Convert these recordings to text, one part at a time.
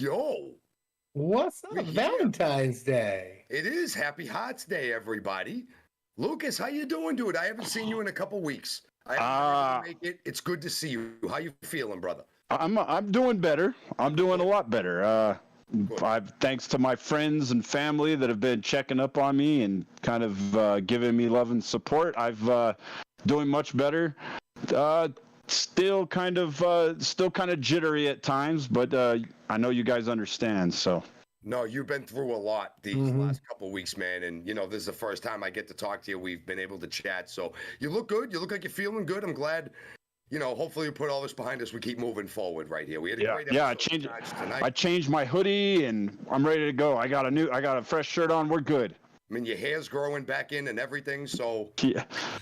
Yo, What's up? we here. Valentine's Day. It is Happy Hearts Day, everybody. Lucas, how you doing, dude? I haven't seen you in a couple weeks. I haven't been able to make it. It's good to see you. How you feeling, brother? I'm doing better. I'm doing a lot better. Thanks to my friends and family that have been checking up on me and kind of giving me love and support. I've doing much better. Still kind of jittery at times, but I know you guys understand. So. No, you've been through a lot these last couple of weeks, man. And, this is the first time I get to talk to you. We've been able to chat. So you look good. You look like you're feeling good. I'm glad, hopefully we put all this behind us. We keep moving forward right here. We had a great episode tonight. I changed my hoodie and I'm ready to go. I got a fresh shirt on. We're good. I mean, your hair's growing back in and everything. So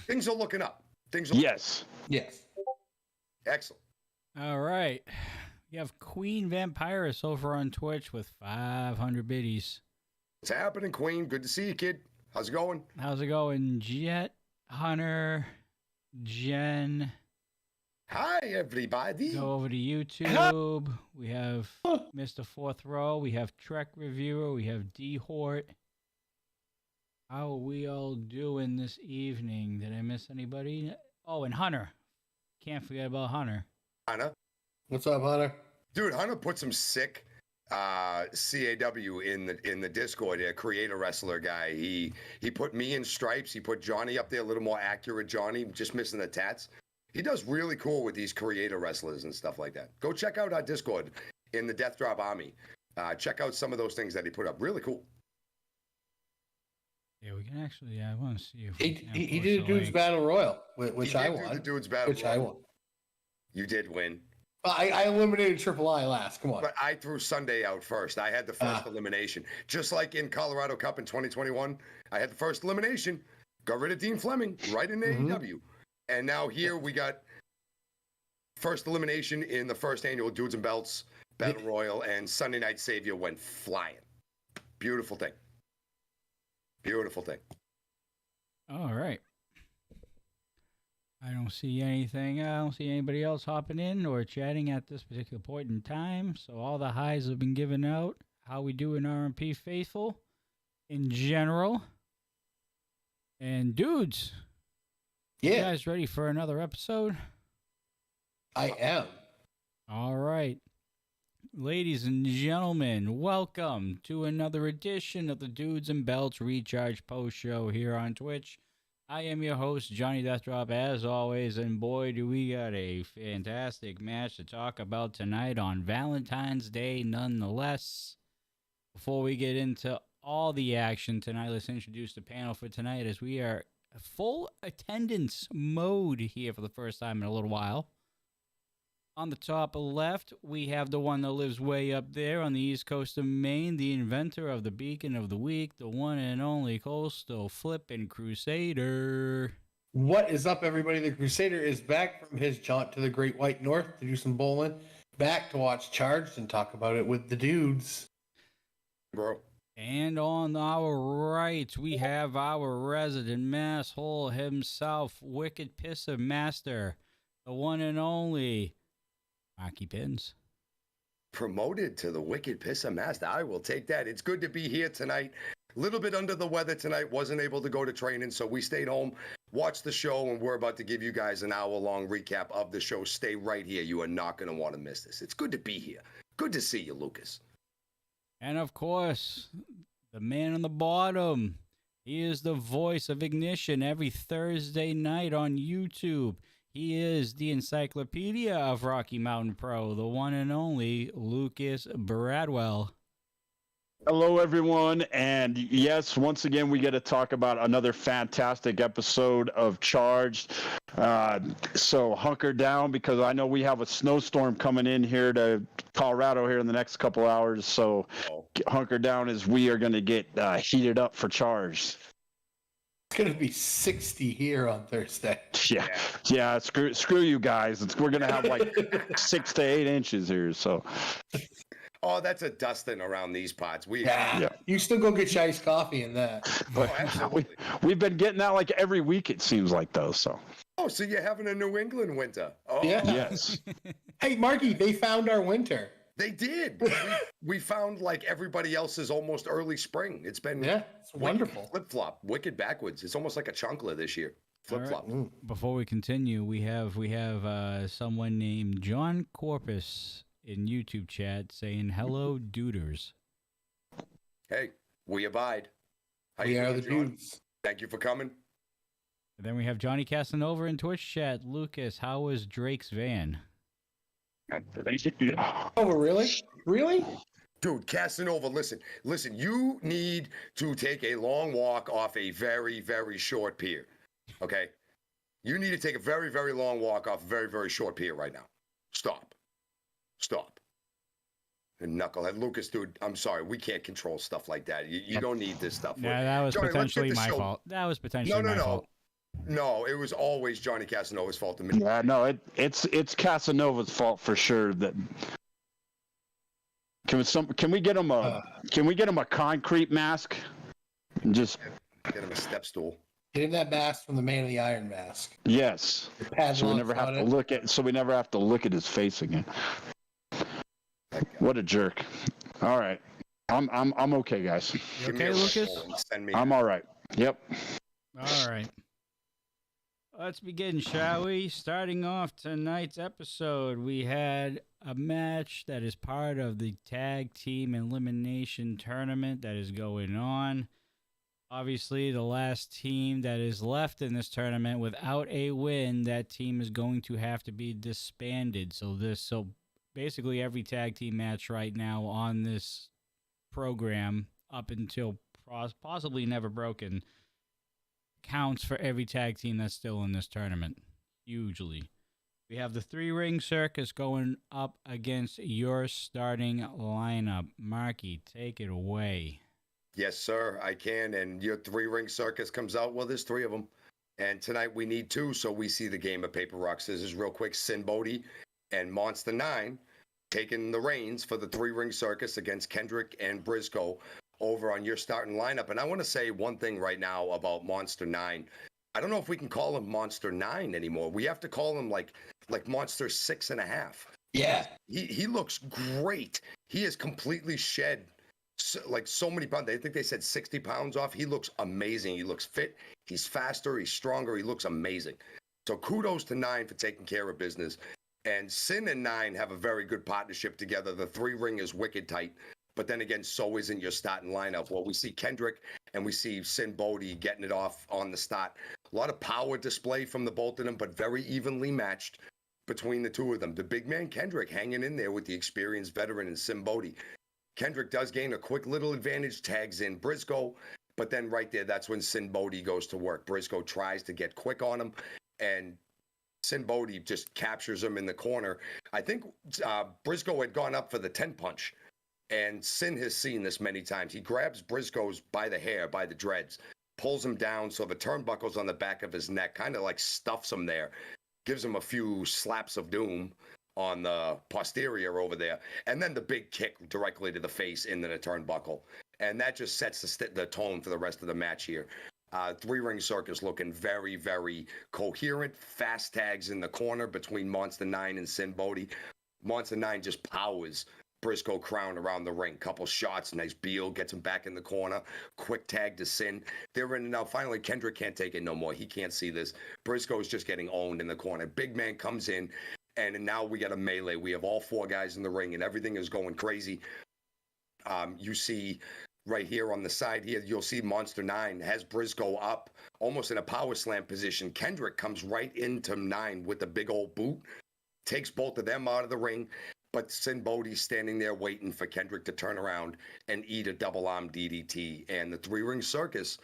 things are looking up. Yes. Excellent. All right. You have Queen Vampirus over on Twitch with 500 biddies. What's happening, Queen? Good to see you, kid. How's it going? Jet, Hunter, Jen. Hi, everybody. Go over to YouTube. We have Mr. Fourth Row. We have Trek Reviewer. We have D-Hort. How are we all doing this evening? Did I miss anybody? Oh, and Hunter. Can't forget about Hunter. Hunter. What's up, Hunter? Dude, Hunter put some sick CAW in the Discord. A creator wrestler guy. He put me in stripes. He put Johnny up there, a little more accurate Johnny, just missing the tats. He does really cool with these creator wrestlers and stuff like that. Go check out our Discord in the Deathdrop Army. Check out some of those things that he put up. Really cool. Yeah, we can actually. I want to see if he did a Dude's Battle Royal, which I won. The Dude's Battle Royal. I won. You did win. I eliminated Triple I last. Come on. But I threw Sunday out first. I had the first elimination. Just like in Colorado Cup in 2021, I had the first elimination. Got rid of Dean Fleming right in AEW. And now here we got first elimination in the first annual Dudes and Belts Battle Royal, and Sunday Night Savior went flying. Beautiful thing. Beautiful thing. All right. I don't see anything. I don't see anybody else hopping in or chatting at this particular point in time. So all the highs have been given out. How we do in RMP Faithful in general. And dudes, you guys ready for another episode? I am. All right. Ladies and gentlemen, welcome to another edition of the Dudes and Belts Recharge Post Show here on Twitch. I am your host, Johnny Deathdrop, as always, and boy, do we got a fantastic match to talk about tonight on Valentine's Day nonetheless. Before we get into all the action tonight, let's introduce the panel for tonight as we are full attendance mode here for the first time in a little while. On the top left, we have the one that lives way up there on the east coast of Maine, the inventor of the Beacon of the Week, the one and only Coastal Flippin' Crusader. What is up, everybody? The Crusader is back from his jaunt to the Great White North to do some bowling, back to watch Charged and talk about it with the dudes. Bro. And on our right, we have our resident masshole himself, Wicked Pisser Master, the one and only Rocky Pins. Promoted to the Wicked Pisser Master. I will take that. It's good to be here tonight. A little bit under the weather tonight. Wasn't able to go to training, so we stayed home, watched the show, and we're about to give you guys an hour-long recap of the show. Stay right here. You are not going to want to miss this. It's good to be here. Good to see you, Lucas. And, of course, the man on the bottom. He is the voice of Ignition every Thursday night on YouTube. He is the encyclopedia of Rocky Mountain Pro, the one and only Lucas Bradwell. Hello, everyone. And yes, once again, we get to talk about another fantastic episode of Charged. So hunker down because I know we have a snowstorm coming in here to Colorado here in the next couple hours. So hunker down as we are going to get heated up for Charged. It's going to be 60 here on Thursday. Yeah. Screw you guys. We're going to have like 6 to 8 inches here. So. Oh, that's a dusting around these pots. You still go get your iced coffee in that. We've been getting that like every week, it seems like, though. So. Oh, so you're having a New England winter. Oh. Yeah. Yes. Hey, Marky, they found our winter. They did. We found like everybody else's almost early spring. It's been it's wonderful. Flip flop, wicked backwards. It's almost like a chunkler this year. Flip flop. Right. Before we continue, we have someone named John Corpus in YouTube chat saying hello, duders. Hey, we abide. How We you are doing, the John? dudes. Thank you for coming. And then we have Johnny Casanova in Twitch chat. Lucas, how was Drake's van? Oh, really? Really? Dude, Casanova, listen. You need to take a long walk off a very, very short pier. Okay? You need to take a very, very long walk off a very, very short pier right now. Stop. And knucklehead. Lucas, dude, I'm sorry. We can't control stuff like that. You don't need this stuff. Yeah, that was Johnny, let's get potentially the my show- fault. That was potentially my fault. No, it was always Johnny Casanova's fault to me. Yeah, no, it's Casanova's fault for sure. That can we get him a concrete mask? And just Get him a step stool. Get him that mask from the Man of the Iron Mask. yes, so we never have to look at his face again. What a jerk! All right, I'm okay, guys. You Give me okay, a Lucas? rifle and send me. I'm all right. Yep. All right. Let's begin, shall we? Starting off tonight's episode, we had a match that is part of the tag team elimination tournament that is going on. Obviously, the last team that is left in this tournament without a win, that team is going to have to be disbanded. So basically every tag team match right now on this program up until possibly Never Broken counts for every tag team that's still in this tournament. Hugely. We have the 3-ring circus going up against your starting lineup. Marky, take it away. Yes, sir, I can. And your 3-ring circus comes out. Well, there's 3 of them. And tonight we need 2, so we see the game of paper, rock, scissors real quick. Sin Bodhi and Monster 9 taking the reins for the 3-ring circus against Kendrick and Briscoe over on your starting lineup. And I want to say one thing right now about Monster 9. I don't know if we can call him Monster 9 anymore. We have to call him like Monster 6.5. Yeah. He looks great. He has completely shed so many pounds. I think they said 60 pounds off. He looks amazing. He looks fit. He's faster. He's stronger. He looks amazing. So kudos to 9 for taking care of business. And Sin and 9 have a very good partnership together. The 3-ring is wicked tight. But then again, so isn't your starting lineup. Well, we see Kendrick and we see Sin Bodhi getting it off on the start. A lot of power display from the both of them, but very evenly matched between the 2 of them. The big man Kendrick hanging in there with the experienced veteran and Sin Bodhi. Kendrick does gain a quick little advantage, tags in Briscoe, but then right there, that's when Sin Bodhi goes to work. Briscoe tries to get quick on him, and Sin Bodhi just captures him in the corner. I think Briscoe had gone up for the 10 punch. And Sin has seen this many times. He grabs Briscoe's by the hair, by the dreads, pulls him down so the turnbuckle's on the back of his neck, kind of like stuffs him there, gives him a few slaps of doom on the posterior over there, and then the big kick directly to the face into the turnbuckle. And that just sets the tone for the rest of the match here. 3-ring circus looking very, very coherent. Fast tags in the corner between Monster 9 and Sin Bodhi. Monster 9 just powers Briscoe Crown around the ring. Couple shots, nice Beal gets him back in the corner. Quick tag to Sin. They're in now. Finally, Kendrick can't take it no more. He can't see this. Briscoe's just getting owned in the corner. Big man comes in, and now we got a melee. We have all 4 guys in the ring, and everything is going crazy. You see right here on the side here, you'll see Monster 9 has Briscoe up almost in a power slam position. Kendrick comes right into 9 with a big old boot, takes both of them out of the ring. But Sin Bodhi's standing there waiting for Kendrick to turn around and eat a double arm DDT. And the 3-ring circus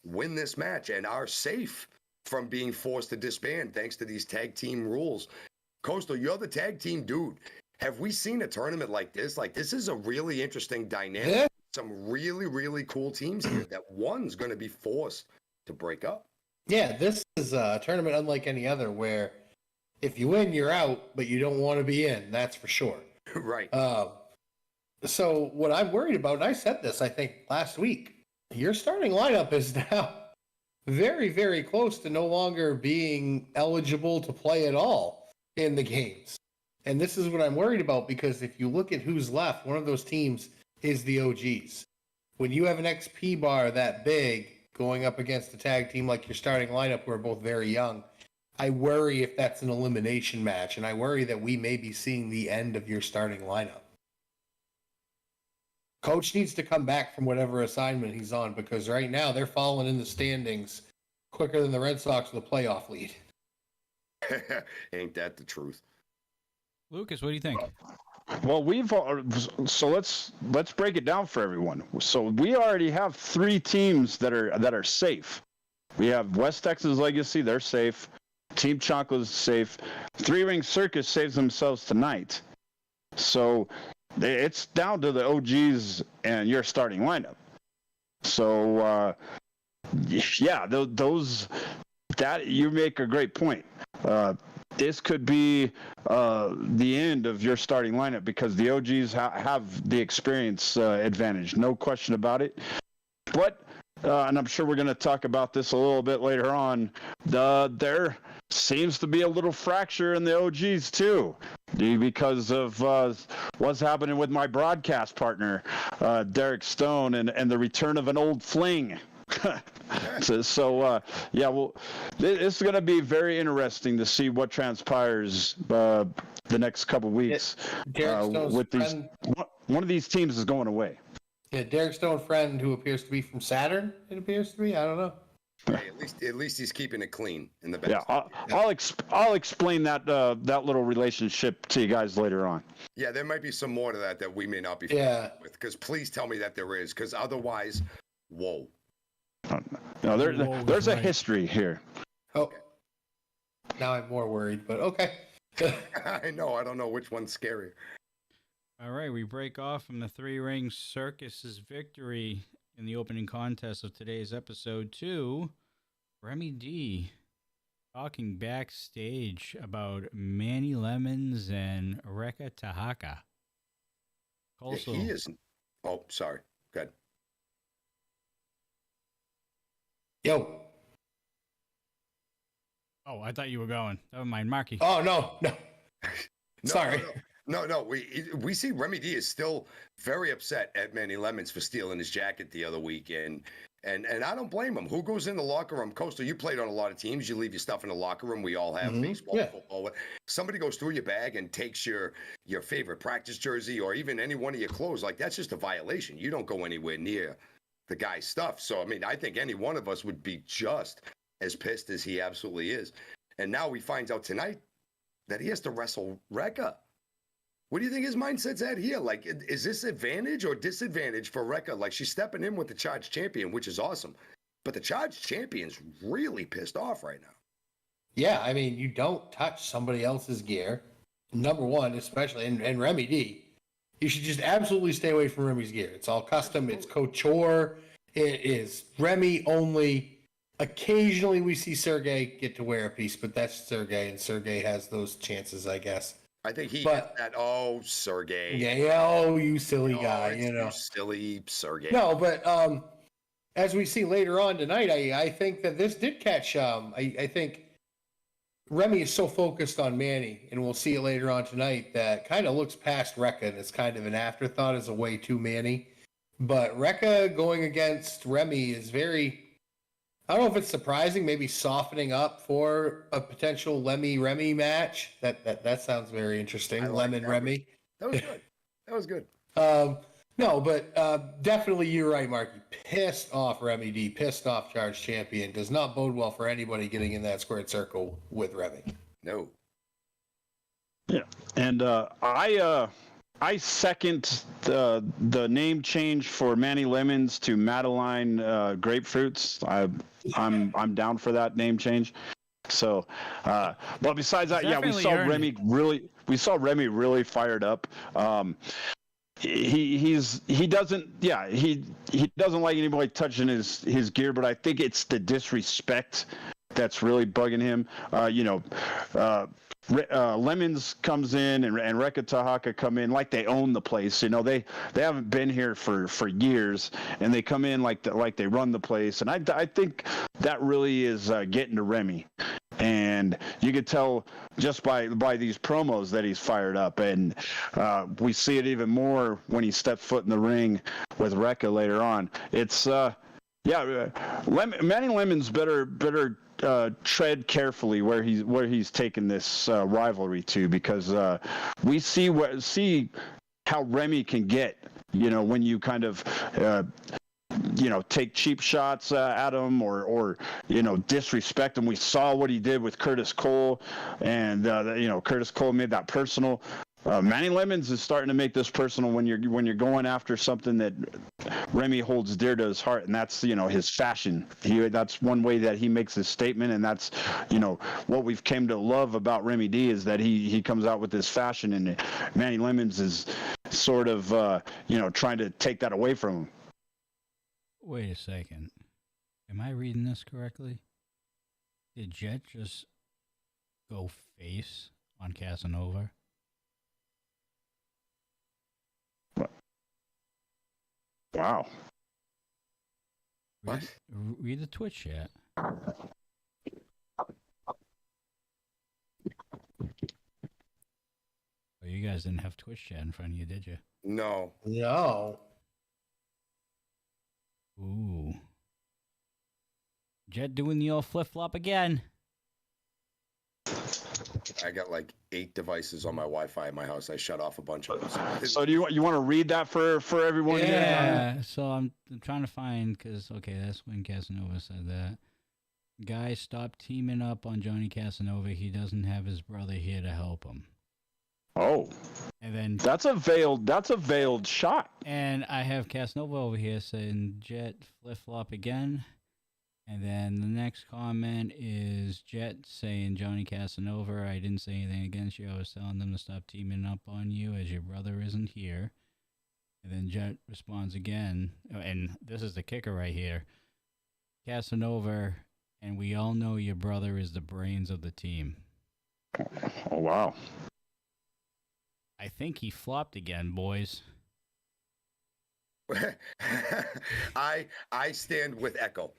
win this match and are safe from being forced to disband thanks to these tag team rules. Coastal, you're the tag team dude. Have we seen a tournament like this? Like, this is a really interesting dynamic. Yeah. Some really, really cool teams here that one's going to be forced to break up. Yeah, this is a tournament unlike any other where if you win, you're out, but you don't want to be in. That's for sure. Right. So what I'm worried about, and I said this, I think, last week, your starting lineup is now very, very close to no longer being eligible to play at all in the games. And this is what I'm worried about, because if you look at who's left, one of those teams is the OGs. When you have an XP bar that big going up against a tag team like your starting lineup, who are both very young, I worry if that's an elimination match, and I worry that we may be seeing the end of your starting lineup. Coach needs to come back from whatever assignment he's on, because right now they're falling in the standings quicker than the Red Sox with a playoff lead. Ain't that the truth? Lucas, what do you think? Well, so let's break it down for everyone. So we already have 3 teams that are safe. We have West Texas Legacy, they're safe. Team Chocolate's safe. 3 Ring Circus saves themselves tonight. So it's down to the OGs and your starting lineup. So yeah, those that you make a great point. This could be the end of your starting lineup, because the OGs have the experience advantage, no question about it. But and I'm sure we're going to talk about this a little bit later on, there seems to be a little fracture in the OGs too, because of what's happening with my broadcast partner, Derek Stone, and the return of an old fling. Yeah, well, it's going to be very interesting to see what transpires the next couple weeks with these. One of these teams is going away. Yeah, Derek Stone, friend who appears to be from Saturn. It appears to be. I don't know. Hey, at least he's keeping it clean in the back. Yeah, I'll explain that little relationship to you guys later on. Yeah, there might be some more to that we may not be familiar with. Because please tell me that there is. Because otherwise, whoa. No, there's a history here. Oh, now I'm more worried, but okay. I know. I don't know which one's scarier. All right, we break off from the 3 Ring Circus's victory in the opening contest of today's episode to Remy D talking backstage about Manny Lemons and Reka Tahaka. Also, yeah, he isn't. Oh, sorry. Go ahead. Yo. Oh, I thought you were going. Never mind, Marky. Oh, no. Sorry. No. We see Remy D is still very upset at Manny Lemons for stealing his jacket the other week, and I don't blame him. Who goes in the locker room? Coastal, you played on a lot of teams. You leave your stuff in the locker room. We all have baseball, football. Somebody goes through your bag and takes your favorite practice jersey or even any one of your clothes. Like, that's just a violation. You don't go anywhere near the guy's stuff. So, I mean, I think any one of us would be just as pissed as he absolutely is. And now we find out tonight that he has to wrestle Reka. What do you think his mindset's at here? Like, is this advantage or disadvantage for Reka? Like, she's stepping in with the Charged Champion, which is awesome. But the Charged Champion's really pissed off right now. Yeah, I mean, you don't touch somebody else's gear. Number one, especially, and Remy D. You should just absolutely stay away from Remy's gear. It's all custom. It's couture. It is Remy only. Occasionally we see Sergey get to wear a piece, but that's Sergey, and Sergey has those chances, I guess. I think he hit that. Oh, Sergey. Yeah. Oh, you silly guy. You silly Sergey. No, but as we see later on tonight, I think that this did catch. I think Remy is so focused on Manny, and we'll see it later on tonight, that kind of looks past Reka, and it's kind of an afterthought as a way to Manny. But Reka going against Remy is very, I don't know if it's surprising, maybe softening up for a potential Lemmy-Remy match. That sounds very interesting. Lemon-Remy. That was good. That was good. No, but definitely you're right, Marky. Pissed off Remy D, pissed off Charged Champion. Does not bode well for anybody getting in that squared circle with Remy. No. Yeah, and I second the name change for Manny Lemons to Madeline Grapefruits. I'm down for that name change. So, but besides that, yeah, we saw Remy really fired up. He doesn't like anybody touching his gear, but I think it's the disrespect that's really bugging him. Lemons comes in and Reka Tahaka come in like they own the place. They haven't been here for years, and they come in like they run the place. And I think that really is getting to Remy. and you could tell just by these promos that he's fired up, and we see it even more when he steps foot in the ring with Rekka later on. It's Manny Lemon's better tread carefully where he's taken this rivalry to, because we see how Remy can get, when you kind of take cheap shots at him or disrespect him. We saw what he did with Curtis Cole, and Curtis Cole made that personal. Manny Lemons is starting to make this personal when you're going after something that Remy holds dear to his heart, and that's his fashion. That's one way that he makes his statement, and that's what we've came to love about Remy D, is that he comes out with this fashion, and Manny Lemons is sort of trying to take that away from him. Wait a second. Am I reading this correctly? Did Jet just go face on Casanova? Wow. Read the Twitch chat. Oh, you guys didn't have Twitch chat in front of you, did you? No. No. Ooh. Jet doing the old flip-flop again. I got like 8 devices on my Wi-Fi in my house. I shut off a bunch of them. So do you want to read that for everyone? Yeah. So I'm trying to find, because that's when Casanova said that. Guys, stop teaming up on Johnny Casanova. He doesn't have his brother here to help him. Oh. And then that's a veiled shot. And I have Casanova over here saying Jet flip-flop again. And then the next comment is Jet saying, Johnny Casanova, I didn't say anything against you. I was telling them to stop teaming up on you as your brother isn't here. And then Jet responds again, and this is the kicker right here. Casanova, and we all know your brother is the brains of the team. Oh, wow. I think he flopped again, boys. I stand with Echo.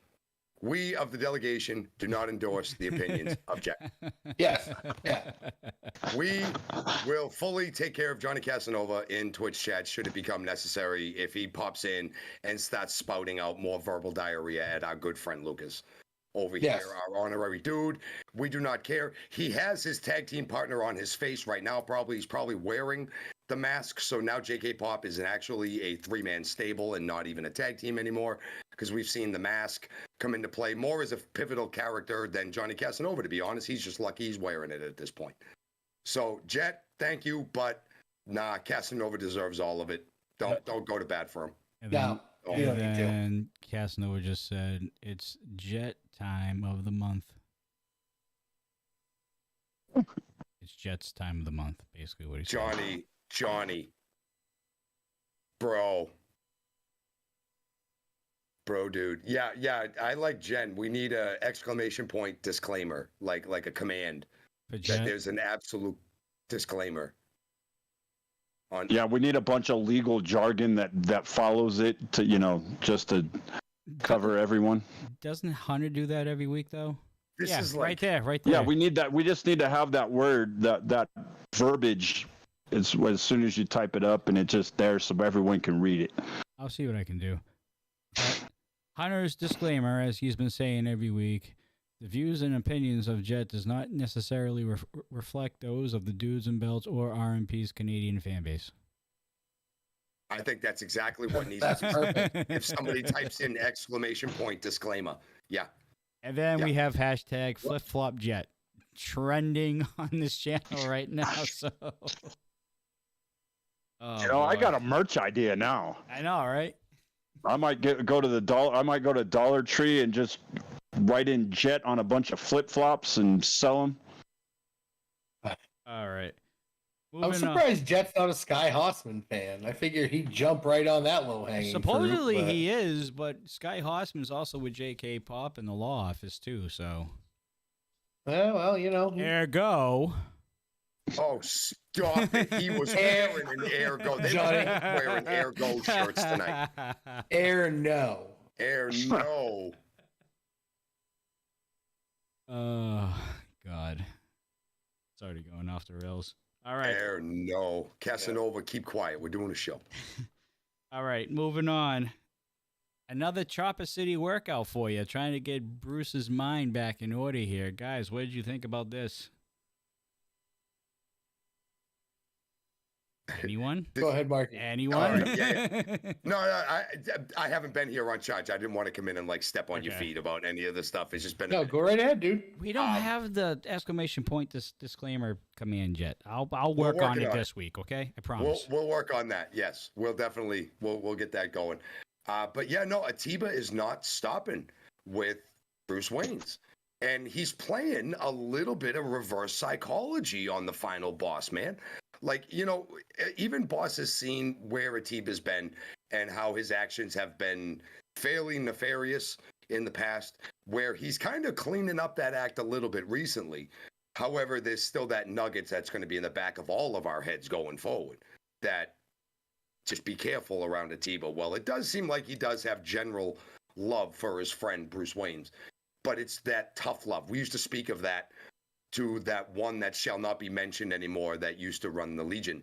We of the delegation do not endorse the opinions of Jet. Yes. Yeah. We will fully take care of Johnny Casanova in Twitch chat should it become necessary if he pops in and starts spouting out more verbal diarrhea at our good friend Lucas. Over here, our honorary dude. We do not care. He has his tag team partner on his face right now. He's probably wearing the mask. So now JK Pop is actually a 3-man stable and not even a tag team anymore, because we've seen the mask come into play more as a pivotal character than Johnny Casanova, to be honest. He's just lucky he's wearing it at this point. So Jet, thank you, but nah, Casanova deserves all of it. Don't go to bat for him. And then Casanova just said, it's Jet time of the month. It's Jet's time of the month, basically what he said. Johnny. Bro, dude. Yeah, I like Jen. We need a exclamation point disclaimer, like a command. That there's an absolute disclaimer. Yeah, we need a bunch of legal jargon that follows it to, just to cover everyone. Doesn't Hunter do that every week, though? This is right there. Yeah, we need that. We just need to have that word, that verbiage, as soon as you type it up, and it's just there so everyone can read it. I'll see what I can do. Hunter's disclaimer, as he's been saying every week, the views and opinions of Jet does not necessarily reflect those of the Dudes and Belts or RMP's Canadian fan base. I think that's exactly what needs to be perfect. If somebody types in exclamation point disclaimer. Yeah. And then we have hashtag flip-flop Jet trending on this channel right now. So, I got a merch idea now. I know, right? I might go to Dollar Tree and just write in Jet on a bunch of flip-flops and sell them. All right. I'm surprised Jet's not a Sky Hossman fan. I figure he'd jump right on that low-hanging Supposedly fruit, he is, but Sky Hossman's also with J.K. Pop in the law office, too, so. Well, Ergo. Oh, stop it. He was wearing an Ergo. They were wearing Ergo shirts tonight. Air no. started going off the rails. All right. No. Casanova, keep quiet. We're doing a show. All right, moving on. Another Chopper City workout for you, trying to get Bruce's mind back in order here. Guys, what did you think about this? Anyone? Go ahead, Mark. Anyone? Right, yeah. No, I haven't been here on charge. I didn't want to come in and like step on your feet about any of the stuff. It's just been No, go right ahead, dude. We don't have the exclamation point disclaimer command yet. I'll work on it this week, okay? I promise. We'll work on that. Yes, we'll definitely we'll get that going. But yeah, no, Atiba is not stopping with Bruce Wayne's. And he's playing a little bit of reverse psychology on the final boss, man. Like, you know, even Boss has seen where Atiba's been and how his actions have been fairly nefarious in the past, where he's kind of cleaning up that act a little bit recently. However, there's still that nugget that's going to be in the back of all of our heads going forward, that just be careful around Atiba. Well, it does seem like he does have general love for his friend Bruce Wayne's, but it's that tough love. We used to speak of that to that one that shall not be mentioned anymore that used to run the Legion.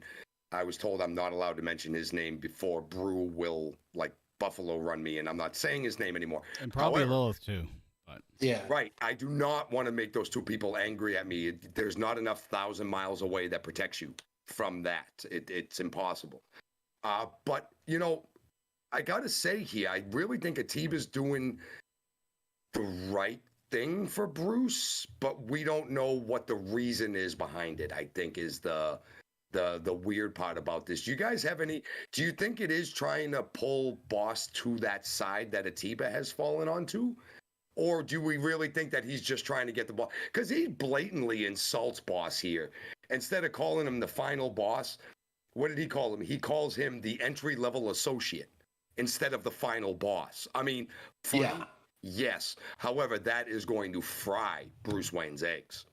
I was told I'm not allowed to mention his name before Brew will, like, Buffalo run me, and I'm not saying his name anymore. And probably Lilith, too. But yeah. Right. I do not want to make those two people angry at me. There's not enough 1,000 miles away that protects you from that. It's impossible. But, you know, I got to say here, I really think Atiba's doing the right thing for Bruce, but we don't know what the reason is behind it, I think, is the weird part about this. Do you guys have any, do you think it is trying to pull Boss to that side that Atiba has fallen onto? Or do we really think that he's just trying to get the boss? Because he blatantly insults Boss here. Instead of calling him the final boss, what did he call him? He calls him the entry-level associate instead of the final boss. I mean, funny? Yeah. Yes. However, that is going to fry Bruce Wayne's eggs.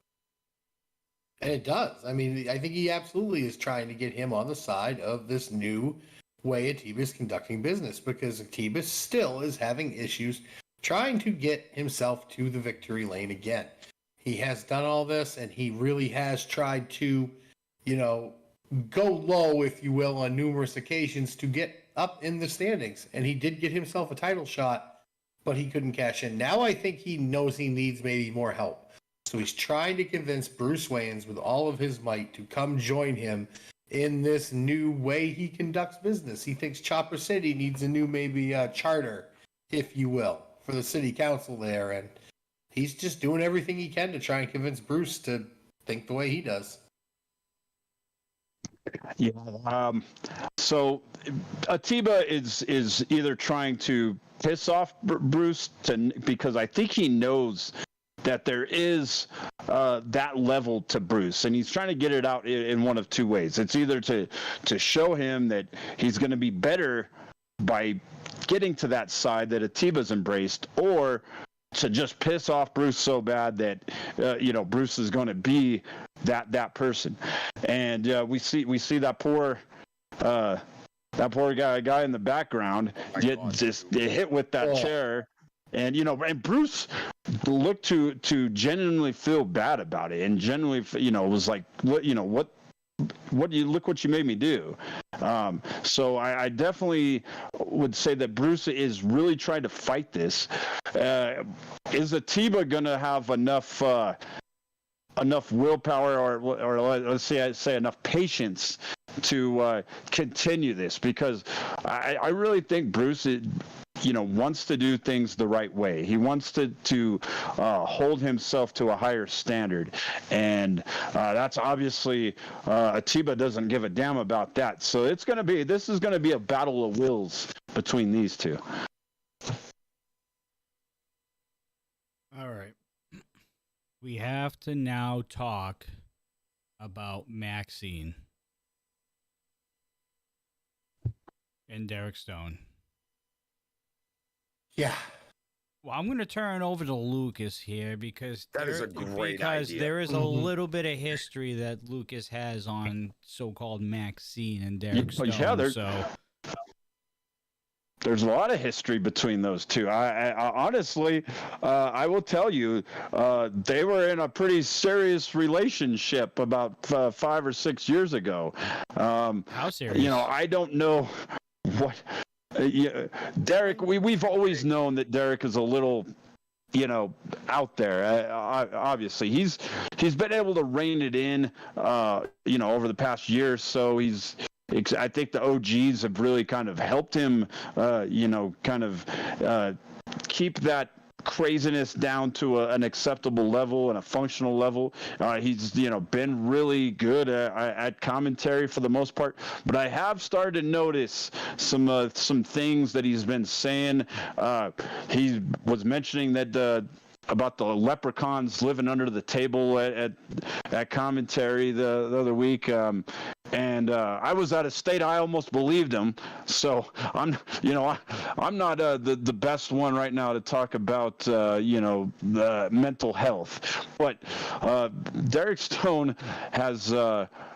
And it does. I mean, I think he absolutely is trying to get him on the side of this new way Atiba is conducting business, because Atiba still is having issues trying to get himself to the victory lane again. He has done all this, and he really has tried to, you know, go low, if you will, on numerous occasions to get up in the standings. And he did get himself a title shot, but he couldn't cash in. Now I think he knows he needs maybe more help. So he's trying to convince Bruce Wayne's with all of his might to come join him in this new way he conducts business. He thinks Chopper City needs a new maybe charter, if you will, for the city council there. And he's just doing everything he can to try and convince Bruce to think the way he does. Yeah. So Atiba is either trying to piss off Bruce because I think he knows that there is that level to Bruce, and he's trying to get it out in one of two ways. It's either to show him that he's going to be better by getting to that side that Atiba's embraced, or to just piss off Bruce so bad that Bruce is going to be that person. And we see that poor guy in the background get hit with that chair. And and Bruce looked to genuinely feel bad about it, and genuinely was like, what you made me do. So I definitely would say that Bruce is really trying to fight this. Is Atiba gonna have enough willpower, or let's say enough patience to continue this? Because I really think Bruce wants to do things the right way. He wants to hold himself to a higher standard, and that's obviously Atiba doesn't give a damn about that. So this is gonna be a battle of wills between these two. All right, we have to now talk about Maxine and Derek Stone. Yeah. Well, I'm going to turn over to Lucas here because that is a great idea. There is a little bit of history that Lucas has on so-called Maxine and Derek Stone. Yeah, so There's a lot of history between those two. I honestly, I will tell you, they were in a pretty serious relationship about 5 or 6 years ago. How serious? I don't know what. Derek, we've always known that Derek is a little, out there. Obviously, he's been able to rein it in, over the past year or so. I think the OGs have really kind of helped him, keep that craziness down to an acceptable level and a functional level. He's, been really good at commentary for the most part, but I have started to notice some things that he's been saying. He was mentioning that about the leprechauns living under the table at commentary the other week. And I was out of state. I almost believed him. So I'm not the best one right now to talk about, the mental health. But Derek Stone has,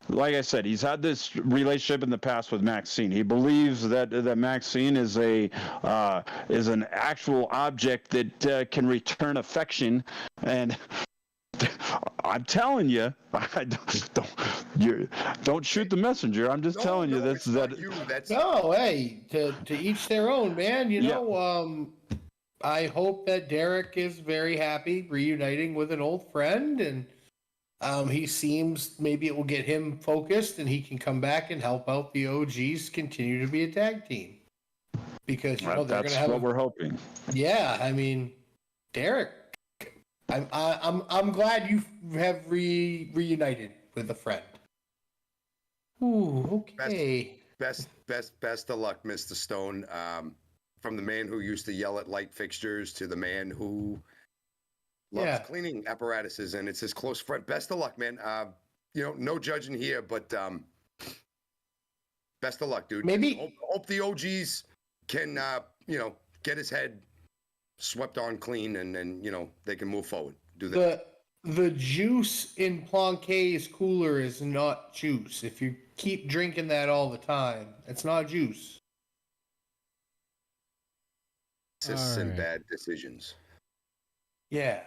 like I said, he's had this relationship in the past with Maxine. He believes that Maxine is an actual object that can return affection, and I'm telling you, don't shoot the messenger. I'm just telling you that's that. No, hey, to each their own, man. I hope that Derek is very happy reuniting with an old friend, and he seems maybe it will get him focused, and he can come back and help out the OGs continue to be a tag team. Because they're going to have. That's what we're hoping. Yeah, I mean, Derek, I'm glad you have reunited with a friend. Ooh, okay. Best of luck, Mr. Stone. From the man who used to yell at light fixtures to the man who loves cleaning apparatuses, and it's his close friend. Best of luck, man. No judging here, but best of luck, dude. Maybe hope the OGs can get his head swept on clean, and then they can move forward. Do that. The juice in Planquet's cooler is not juice. If you keep drinking that all the time, it's not juice. Assists and bad decisions. Yeah.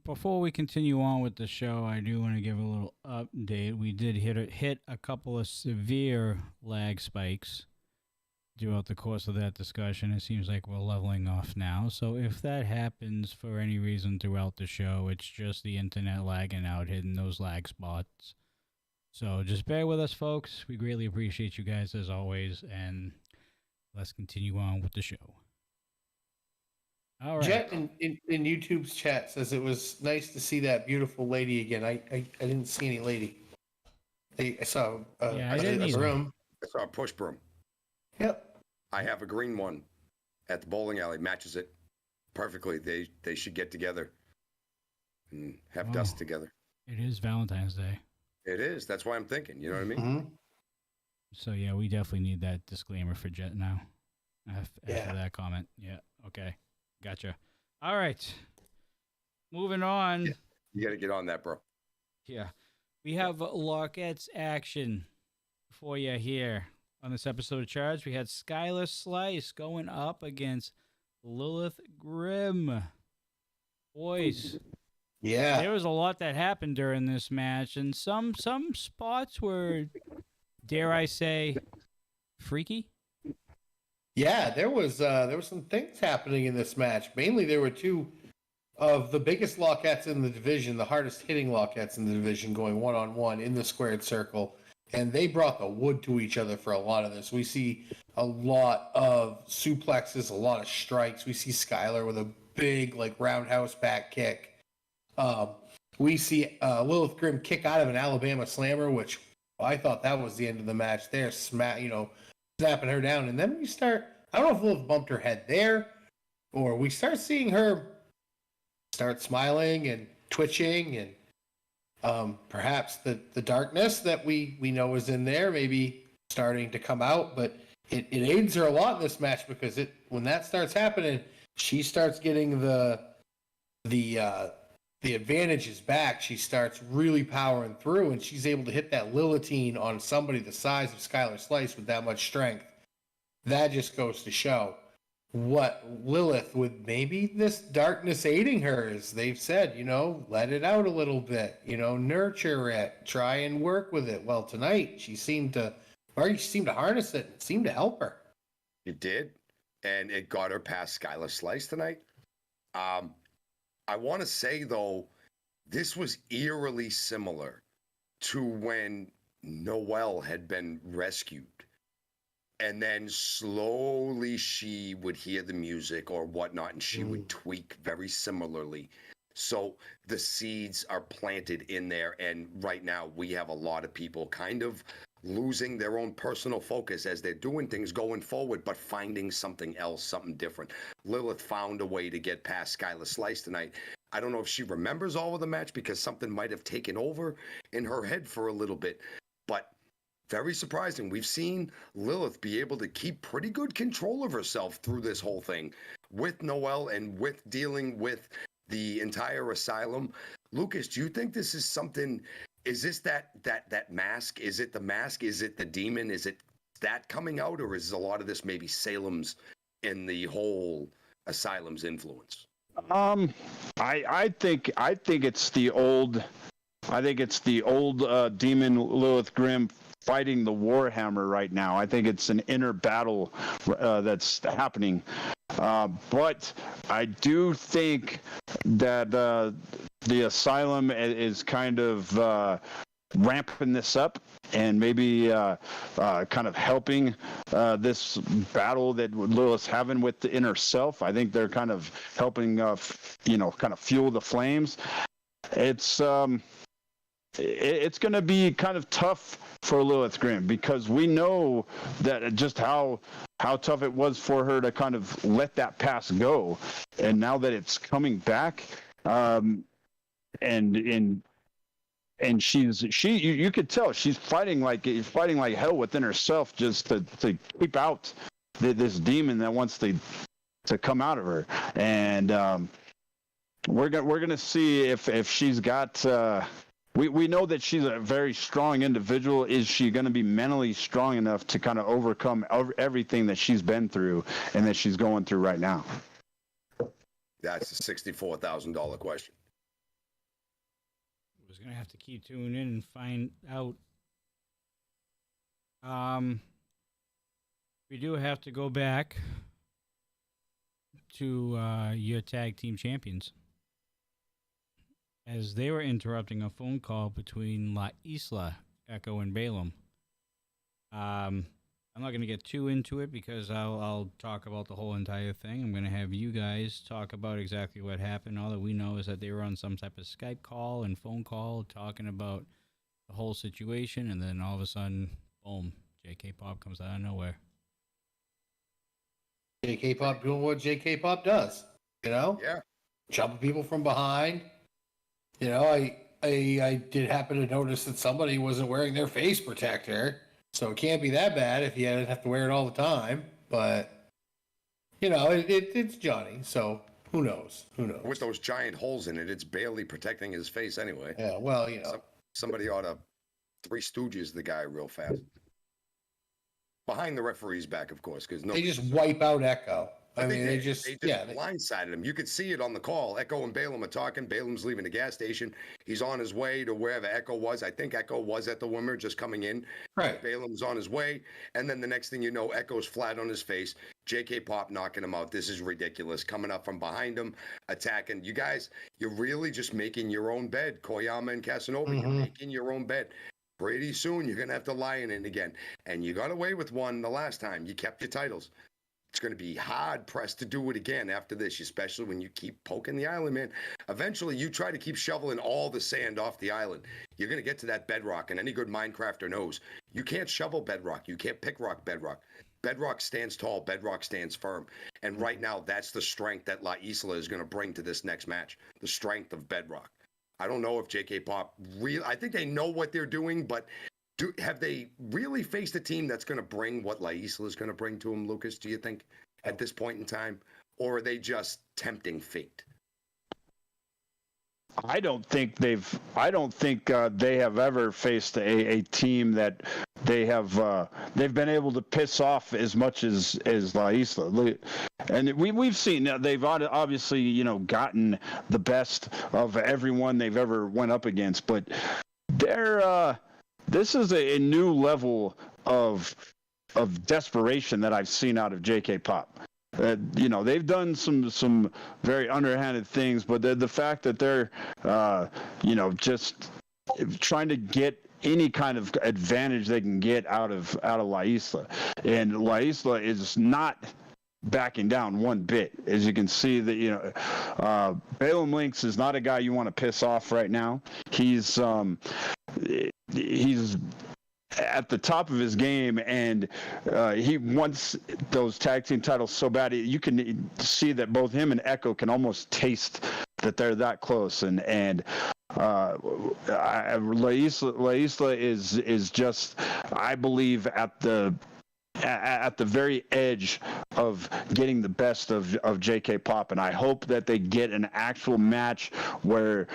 Before we continue on with the show, I do want to give a little update. We did hit a couple of severe lag spikes throughout the course of that discussion. It seems like we're leveling off now. So if that happens for any reason throughout the show, it's just the internet lagging out, hitting those lag spots. So just bear with us, folks. We greatly appreciate you guys as always, and let's continue on with the show. All right. Jet in YouTube's chat says it was nice to see that beautiful lady again. I didn't see any lady. I saw a broom. I saw a push broom. Yep. I have a green one at the bowling alley. Matches it perfectly. They should get together and have dust together. It is Valentine's Day. It is. That's why I'm thinking. You know what I mean? Mm-hmm. So yeah, we definitely need that disclaimer for Jet now. After that comment. Yeah. Okay. Gotcha. All right. Moving on. Yeah. You got to get on that, bro. Yeah. We have Larquette's action for you here on this episode of Charge. We had Skylar Slice going up against Lilith Grimm. Boys. Yeah. There was a lot that happened during this match, and some spots were, dare I say, freaky. Yeah, there was some things happening in this match. Mainly, there were two of the biggest Larquettes in the division, the hardest hitting Larquettes in the division, going one-on-one in the squared circle, and they brought the wood to each other for a lot of this. We see a lot of suplexes, a lot of strikes. We see Skylar with a big roundhouse back kick. We see Lilith Grimm kick out of an Alabama slammer, which I thought that was the end of the match. They're snapping her down, and then we start. I don't know if Lilith bumped her head there, or we start seeing her start smiling and twitching, and perhaps the darkness that we know is in there maybe starting to come out. But it aids her a lot in this match, because when that starts happening, she starts getting the advantages back. She starts really powering through, and she's able to hit that Lilithine on somebody the size of Skylar Slice with that much strength. that just goes to show what Lilith, with maybe this darkness aiding her, as they've said, let it out a little bit, nurture it, try and work with it. Well, tonight she seemed to harness it. It seemed to help her. It did, and it got her past Skylar Slice tonight. I want to say, though, this was eerily similar to when Noelle had been rescued. And then slowly she would hear the music or whatnot, and she would tweak very similarly. So the seeds are planted in there, and right now we have a lot of people kind of losing their own personal focus as they're doing things going forward, but finding something else, something different. Lilith found a way to get past Skylar Slice tonight. I don't know if she remembers all of the match because something might have taken over in her head for a little bit, but very surprising. We've seen Lilith be able to keep pretty good control of herself through this whole thing with Noelle and with dealing with the entire asylum. Lucas, do you think this is something? Is this that mask? Is it the mask? Is it the demon? Is it that coming out, or is a lot of this maybe Salem's in the whole asylum's influence? I think it's the old. I think it's the old demon Lilith Grimm fighting the Warhammer right now. I think it's an inner battle that's happening. But I do think that the Asylum is kind of ramping this up and maybe kind of helping this battle that Lilith's having with the inner self. I think they're kind of helping, kind of fuel the flames. It's going to be kind of tough for Lilith Grimm because we know that just how tough it was for her to kind of let that past go, and now that it's coming back, and you could tell she's fighting like hell within herself just to keep out this demon that wants to come out of her, and we're gonna see if she's got. We know that she's a very strong individual. Is she going to be mentally strong enough to kind of overcome everything that she's been through and that she's going through right now? That's a $64,000 question. I was going to have to keep tuning in and find out. We do have to go back to your tag team champions, as they were interrupting a phone call between La Isla, Echo, and Balaam. I'm not going to get too into it because I'll talk about the whole entire thing. I'm going to have you guys talk about exactly what happened. All that we know is that they were on some type of Skype call and phone call talking about the whole situation, and then all of a sudden, boom, JK Pop comes out of nowhere. JK Pop doing what JK Pop does, Yeah. Jumping people from behind. I did happen to notice that somebody wasn't wearing their face protector, so it can't be that bad if you have to wear it all the time. But, it's Johnny, so who knows? With those giant holes in it, it's barely protecting his face anyway. Yeah, well, Somebody ought to Three Stooges the guy real fast. Behind the referee's back, of course, because they just wipe out Echo. They just blindsided him. You could see it on the call. Echo and Balaam are talking. Balaam's leaving the gas station. He's on his way to wherever Echo was. I think Echo was at the Wimmer, just coming in. Right. Balaam's on his way. And then the next thing you know, Echo's flat on his face. JK Pop knocking him out. This is ridiculous. Coming up from behind him, attacking. You guys, you're really just making your own bed. Koyama and Casanova, You're making your own bed. Pretty soon, you're going to have to lie in it again. And you got away with one the last time. You kept your titles. It's going to be hard-pressed to do it again after this, especially when you keep poking the island, man. Eventually, you try to keep shoveling all the sand off the island. You're going to get to that bedrock, and any good Minecrafter knows you can't shovel bedrock. You can't pick rock bedrock. Bedrock stands tall. Bedrock stands firm. And right now, that's the strength that La Isla is going to bring to this next match, the strength of bedrock. I don't know if JK Pop I think they know what they're doing, but have they really faced a team that's going to bring what La Isla is going to bring to them, Lucas, do you think, at this point in time? Or are they just tempting fate? I don't think they have ever faced a team that they've been able to piss off as much as La Isla. And we've seen they've obviously gotten the best of everyone they've ever went up against, but this is a new level of desperation that I've seen out of JK Pop. They've done some very underhanded things, but the fact that they're just trying to get any kind of advantage they can get out of La Isla, and La Isla is not backing down one bit. As you can see, that Balaam Lynx is not a guy you want to piss off right now. He's at the top of his game, and he wants those tag team titles so bad. You can see that both him and Echo can almost taste that they're that close, and La Isla is just, I believe, at the very edge of getting the best of JK Pop, and I hope that they get an actual match where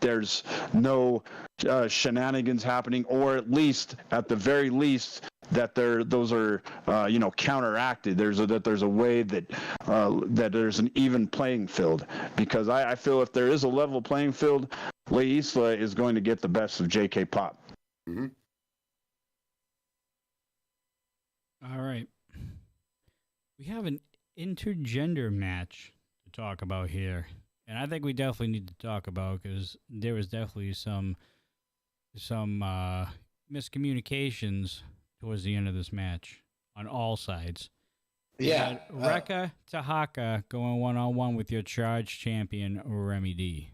there's no shenanigans happening, or at the very least that those are counteracted. There's a way that there's an even playing field, because I feel if there is a level playing field, La Isla is going to get the best of JK Pop. Mm-hmm. All right. We have an intergender match to talk about here. And I think we definitely need to talk about, because there was definitely some miscommunications towards the end of this match on all sides. Yeah. Rekka Tahaka going one-on-one with your charge champion, Remy D.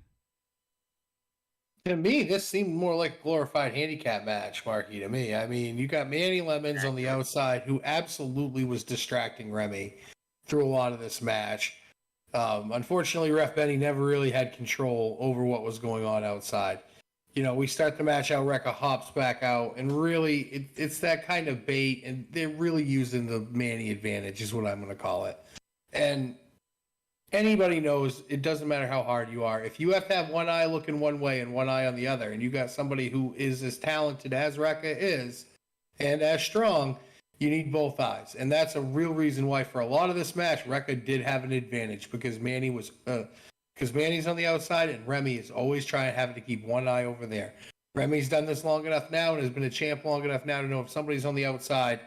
To me, this seemed more like a glorified handicap match, Marky, to me. I mean, you got Manny Lemons on the outside, who absolutely was distracting Remy through a lot of this match. Unfortunately, Ref Benny never really had control over what was going on outside. We start the match out, Rekka hops back out, and really, it's that kind of bait, and they're really using the Manny advantage, is what I'm going to call it. And anybody knows it doesn't matter how hard you are. If you have to have one eye looking one way and one eye on the other, and you got somebody who is as talented as Rekka is and as strong, you need both eyes. And that's a real reason why for a lot of this match, Rekka did have an advantage, because Manny's on the outside and Remy is always having to keep one eye over there. Remy's done this long enough now and has been a champ long enough now to know if somebody's on the outside,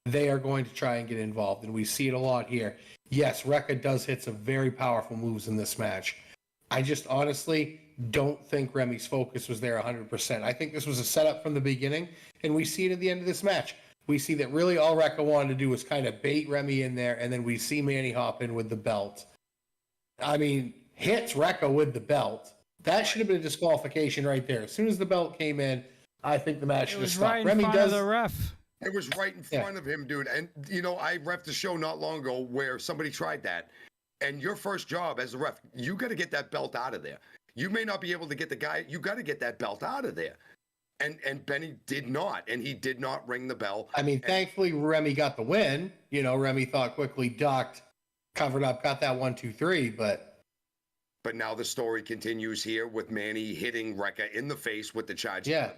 they are going to try and get involved. And we see it a lot here. Yes, Rekka does hit some very powerful moves in this match. I just honestly don't think Remy's focus was there 100%. I think this was a setup from the beginning, and we see it at the end of this match. We see that really all Rekka wanted to do was kind of bait Remy in there, and then we see Manny hop in with the belt. I mean, hits Rekka with the belt. That should have been a disqualification right there. As soon as the belt came in, I think the match should have stopped. Right in front of the ref. It was right in front of him, dude. And, I refed a show not long ago where somebody tried that. And your first job as a ref, you got to get that belt out of there. You may not be able to get the guy. You got to get that belt out of there. And Benny did not. And he did not ring the bell. I mean, thankfully, Remy got the win. Remy thought quickly, ducked, covered up, got that 1, 2, 3, But now the story continues here with Manny hitting Rekka in the face with the charge. Yeah.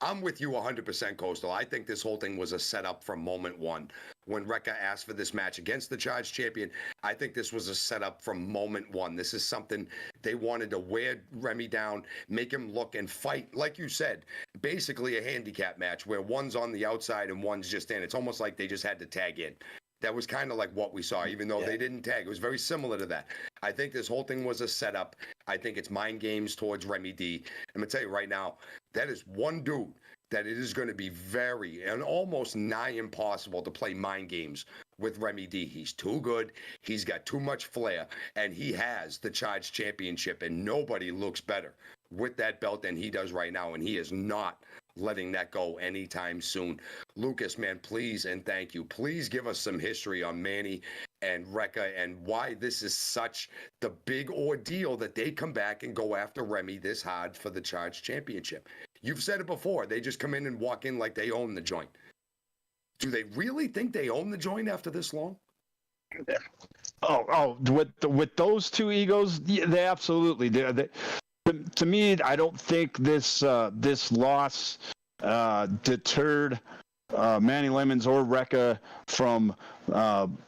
I'm with you 100%, Coastal. I think this whole thing was a setup from moment one. When Rekka asked for this match against the charge champion, I think this was a setup from moment one. This is something they wanted to wear Remy down, make him look and fight, like you said, basically a handicap match where one's on the outside and one's just in. It's almost like they just had to tag in. That was kind of like what we saw, even though they didn't tag. It was very similar to that. I think this whole thing was a setup. I think it's mind games towards Remy D. I'm going to tell you right now, that is one dude that it is going to be very and almost nigh impossible to play mind games with Remy D. He's too good. He's got too much flair, and he has the Charge Championship, and nobody looks better with that belt than he does right now, and he is not letting that go anytime soon. Lucas, man, please and thank you. Please give us some history on Manny and Rekka and why this is such the big ordeal that they come back and go after Remy this hard for the Charge Championship. You've said it before. They just come in and walk in like they own the joint. Do they really think they own the joint after this long? With those two egos, yeah, they absolutely do. To me, I don't think this loss deterred Manny Lemons or Rekka from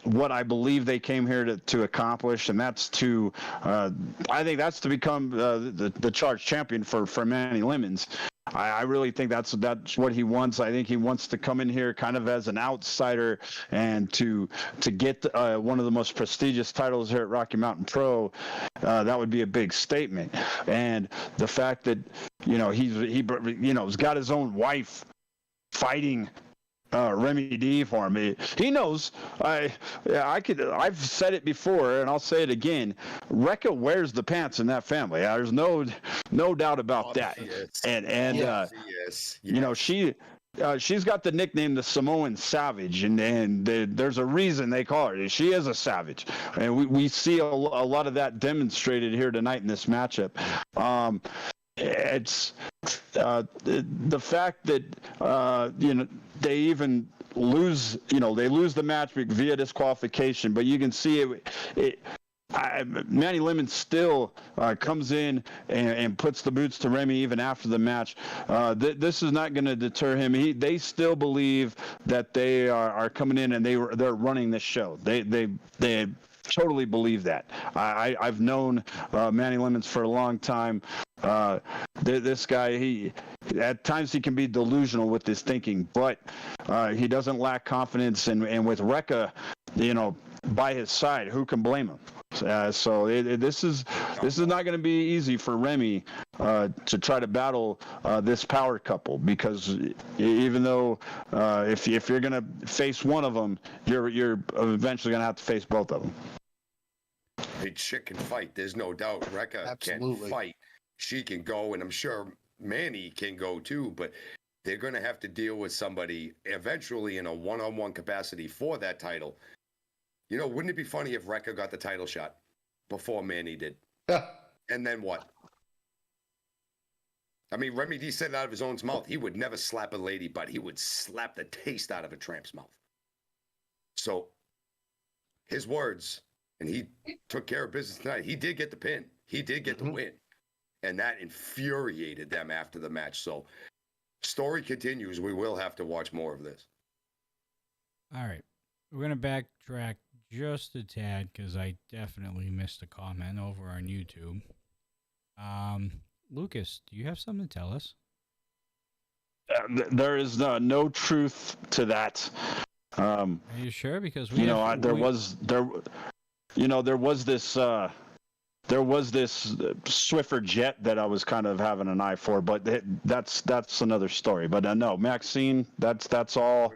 what I believe they came here to accomplish, and that's to, I think that's to become the Charge champion for Manny Lemons. I really think that's what he wants. I think he wants to come in here kind of as an outsider and to get one of the most prestigious titles here at Rocky Mountain Pro. That would be a big statement. And the fact that he's got his own wife fighting Remy D for him. He knows. I've said it before, and I'll say it again. Rekka wears the pants in that family. There's no doubt about that. And yes. She's got the nickname the Samoan Savage, and there's a reason they call her. She is a savage, and we see a lot of that demonstrated here tonight in this matchup. It's the fact that they even lose the match via disqualification, but you can see Manny Lemons still comes in and puts the boots to Remy even after the match. This is not going to deter him. They still believe that they are coming in and they're running this show. They totally believe that. I've known Manny Lemons for a long time. This guy, at times he can be delusional with his thinking, but he doesn't lack confidence. And with Rekka, by his side, who can blame him? This is not going to be easy for Remy to try to battle this power couple, because even though if you're going to face one of them, you're eventually going to have to face both of them. Hey, chick can fight. There's no doubt. Rekka can fight. She can go, and I'm sure Manny can go too. But they're going to have to deal with somebody eventually in a one-on-one capacity for that title. Wouldn't it be funny if Rekka got the title shot before Manny did? And then what? I mean, Remy D said it out of his own mouth. He would never slap a lady, but he would slap the taste out of a tramp's mouth. So, his words, and he took care of business tonight. He did get the pin. He did get the win. And that infuriated them after the match. So, story continues. We will have to watch more of this. All right. We're going to backtrack just a tad because I definitely missed a comment over on YouTube. Lucas, do you have something to tell us? There is no truth to that. Are you sure? Because there was this Swiffer jet that I was kind of having an eye for, but that's another story. But no, Maxine, that's all.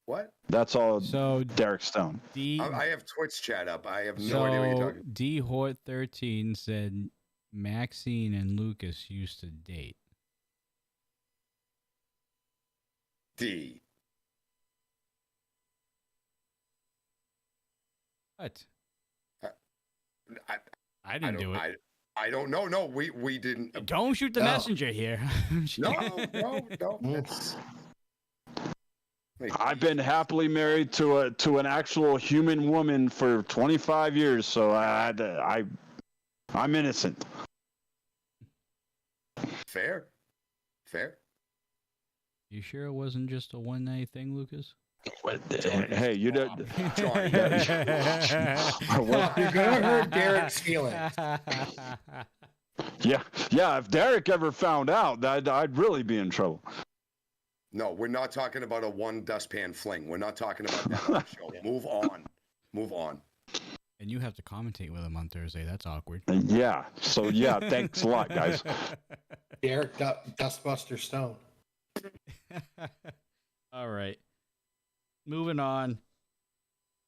What? That's all. So Derek Stone. I have Twitch chat up. I have no idea what you're talking. D Hort 13 said Maxine and Lucas used to date. D. What? I didn't do it. I don't know. No, we didn't. Don't shoot the messenger here. No. I've been happily married to an actual human woman for 25 years, so I'm innocent. Fair. You sure it wasn't just a one-night thing, Lucas? Hey, you don't. You're gonna hurt Derek's feelings. Yeah. If Derek ever found out, I'd really be in trouble. No, we're not talking about a one dustpan fling. We're not talking about that on the show. Move on. And you have to commentate with him on Thursday. That's awkward. Yeah. So, thanks a lot, guys. Derek Dustbuster Stone. All right. Moving on.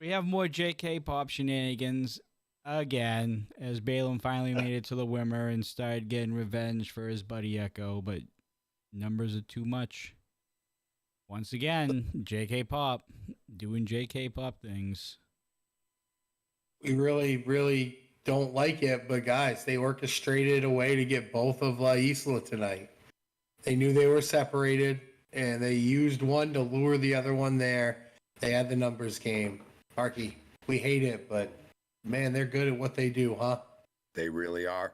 We have more JK Pop shenanigans again, as Balaam finally made it to the Wimmer and started getting revenge for his buddy Echo, but numbers are too much. Once again, JK Pop doing JK Pop things. We really, really don't like it, but guys, they orchestrated a way to get both of La Isla tonight. They knew they were separated, and they used one to lure the other one there. They had the numbers game. Marky, we hate it, but man, they're good at what they do, huh? They really are.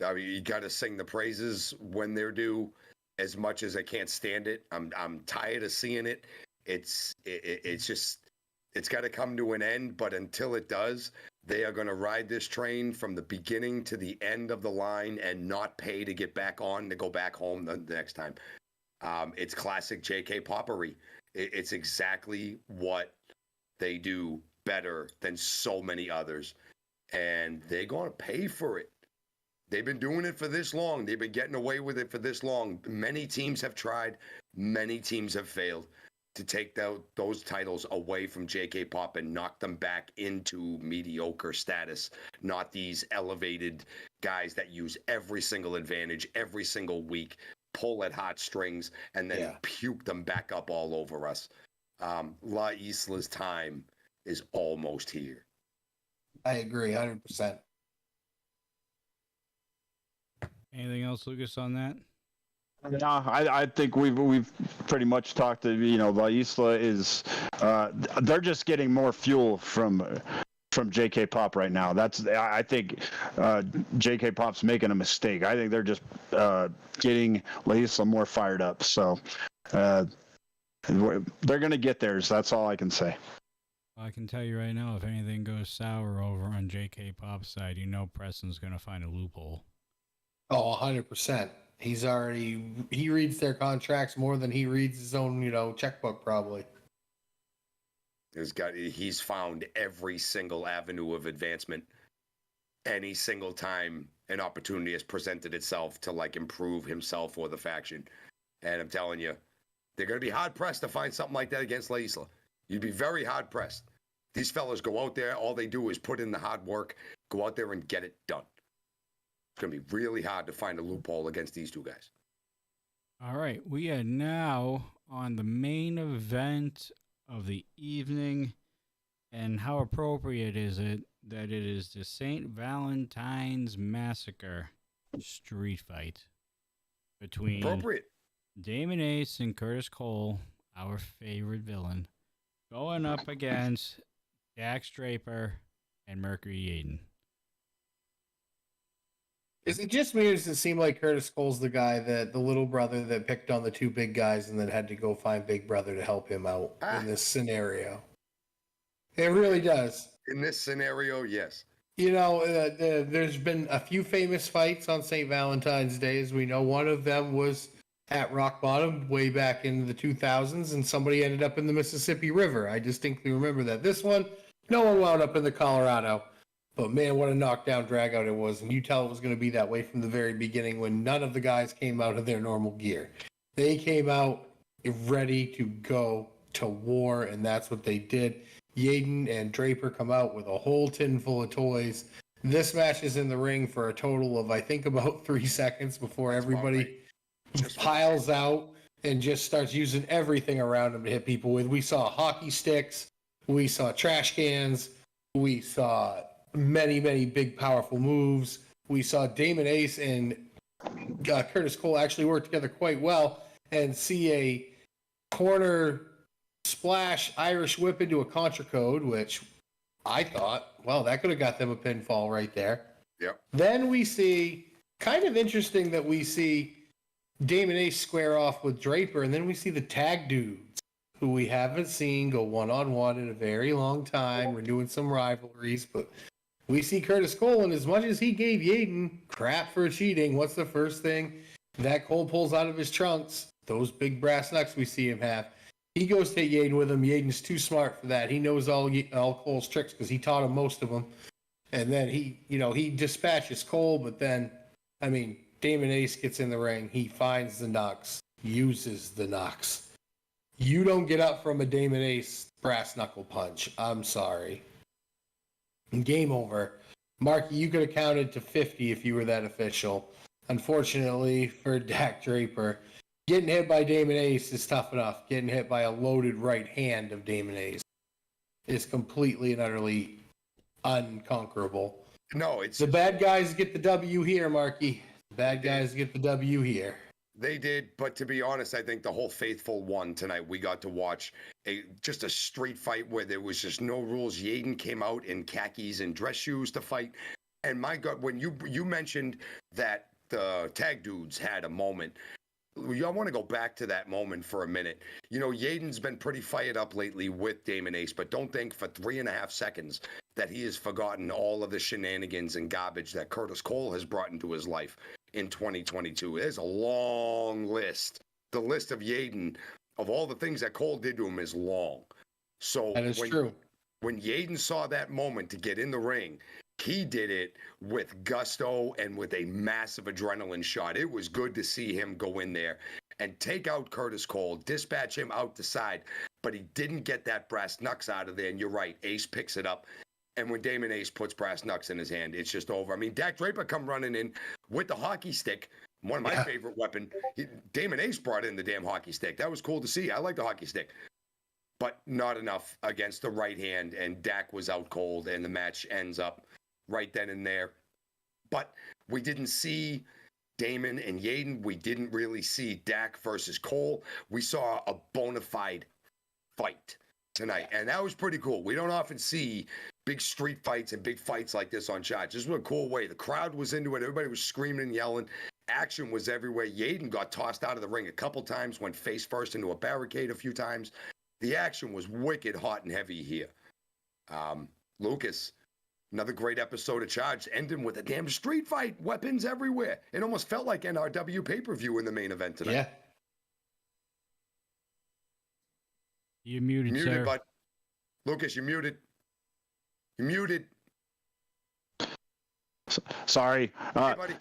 I mean, you got to sing the praises when they're due. as much as I can't stand it. I'm tired of seeing it. It's got to come to an end. But until it does, they are going to ride this train from the beginning to the end of the line and not pay to get back on to go back home the next time. It's classic JK Poppery. It's exactly what they do better than so many others, and they're going to pay for it. They've been doing it for this long. They've been getting away with it for this long. Many teams have tried. Many teams have failed to take those titles away from JK Pop and knock them back into mediocre status, not these elevated guys that use every single advantage every single week, pull at heartstrings, and then puke them back up all over us. La Isla's time is almost here. I agree 100%. Anything else, Lucas, on that? No, I think we've pretty much talked to, La Isla is they're just getting more fuel from JK Pop right now. I think JK Pop's making a mistake. I think they're just getting La Isla more fired up. So they're going to get theirs. That's all I can say. Well, I can tell you right now, if anything goes sour over on JK Pop's side, Preston's going to find a loophole. Oh, 100%. He reads their contracts more than he reads his own, checkbook probably. He's found every single avenue of advancement any single time an opportunity has presented itself to improve himself or the faction. And I'm telling you, they're going to be hard pressed to find something like that against La Isla. You'd be very hard pressed. These fellas go out there, all they do is put in the hard work, go out there and get it done. It's going to be really hard to find a loophole against these two guys. All right, we are now on the main event of the evening, and how appropriate is it that it is the St. Valentine's Massacre street fight between Damon Ace and Curtis Cole, our favorite villain, going up against Dax Draper and Mercury Yaden. Is it just me, or does it seem like Curtis Cole's the guy the little brother that picked on the two big guys and then had to go find Big Brother to help him out in this scenario? It really does. In this scenario, yes. There's been a few famous fights on St. Valentine's Day. As we know, one of them was at rock bottom way back in the 2000s, and somebody ended up in the Mississippi River. I distinctly remember that. This one, no one wound up in the Colorado. But man, what a knockdown dragout it was. And you tell it was going to be that way from the very beginning when none of the guys came out of their normal gear. They came out ready to go to war, and that's what they did. Yaden and Draper come out with a whole tin full of toys. This match is in the ring for a total of, I think, about 3 seconds before everybody piles out and just starts using everything around them to hit people with. We saw hockey sticks. We saw trash cans. We saw many, many big, powerful moves. We saw Damon Ace and Curtis Cole actually work together quite well and see a corner splash Irish whip into a contra code, which I thought, well, that could have got them a pinfall right there. Yep. Then we see, kind of interesting that we see Damon Ace square off with Draper, and then we see the tag dudes, who we haven't seen go one-on-one in a very long time. We're doing some rivalries, but we see Curtis Cole, and as much as he gave Yaden crap for cheating, what's the first thing that Cole pulls out of his trunks? Those big brass knucks we see him have. He goes to Yaden with him. Yaden's too smart for that. He knows all Cole's tricks because he taught him most of them. And then he dispatches Cole, but then, Damon Ace gets in the ring. He finds the knocks, uses the knocks. You don't get up from a Damon Ace brass knuckle punch. I'm sorry. Game over. Marky, you could have counted to 50 if you were that official. Unfortunately for Dak Draper, getting hit by Damon Ace is tough enough. Getting hit by a loaded right hand of Damon Ace is completely and utterly unconquerable. No, it's the bad guys get the W here, Marky. The bad guys get the W here. They did, but to be honest, I think the whole faithful won tonight. We got to watch just a street fight where there was just no rules. Yaden came out in khakis and dress shoes to fight. And my God, when you mentioned that the tag dudes had a moment, I want to go back to that moment for a minute. You know, Yaden's been pretty fired up lately with Damon Ace, but don't think for 3.5 seconds that he has forgotten all of the shenanigans and garbage that Curtis Cole has brought into his life in 2022. There's a long list. The list of Yaden, of all the things that Cole did to him, is long. So that is true. When Yaden saw that moment to get in the ring, he did it with gusto and with a massive adrenaline shot. It was good to see him go in there and take out Curtis Cole, dispatch him out the side, but he didn't get that brass knucks out of there. And you're right, Ace picks it up. And when Damon Ace puts brass knucks in his hand, it's just over. I mean, Dak Draper come running in with the hockey stick, one of my favorite weapons. Damon Ace brought in the damn hockey stick. That was cool to see. I like the hockey stick. But not enough against the right hand, and Dak was out cold, and the match ends up right then and there. But we didn't see Damon and Yaden. We didn't really see Dak versus Cole. We saw a bona fide fight tonight, and that was pretty cool. We don't often see big street fights and big fights like this on Charge. This was a cool way. The crowd was into it. Everybody was screaming and yelling. Action was everywhere. Yaden got tossed out of the ring a couple times, went face first into a barricade a few times. The action was wicked hot and heavy here. Lucas, another great episode of Charge, ending with a damn street fight, weapons everywhere. It almost felt like NRW pay-per-view in the main event tonight. Yeah. You're muted, sir. But Lucas, you're muted. You're muted. Sorry.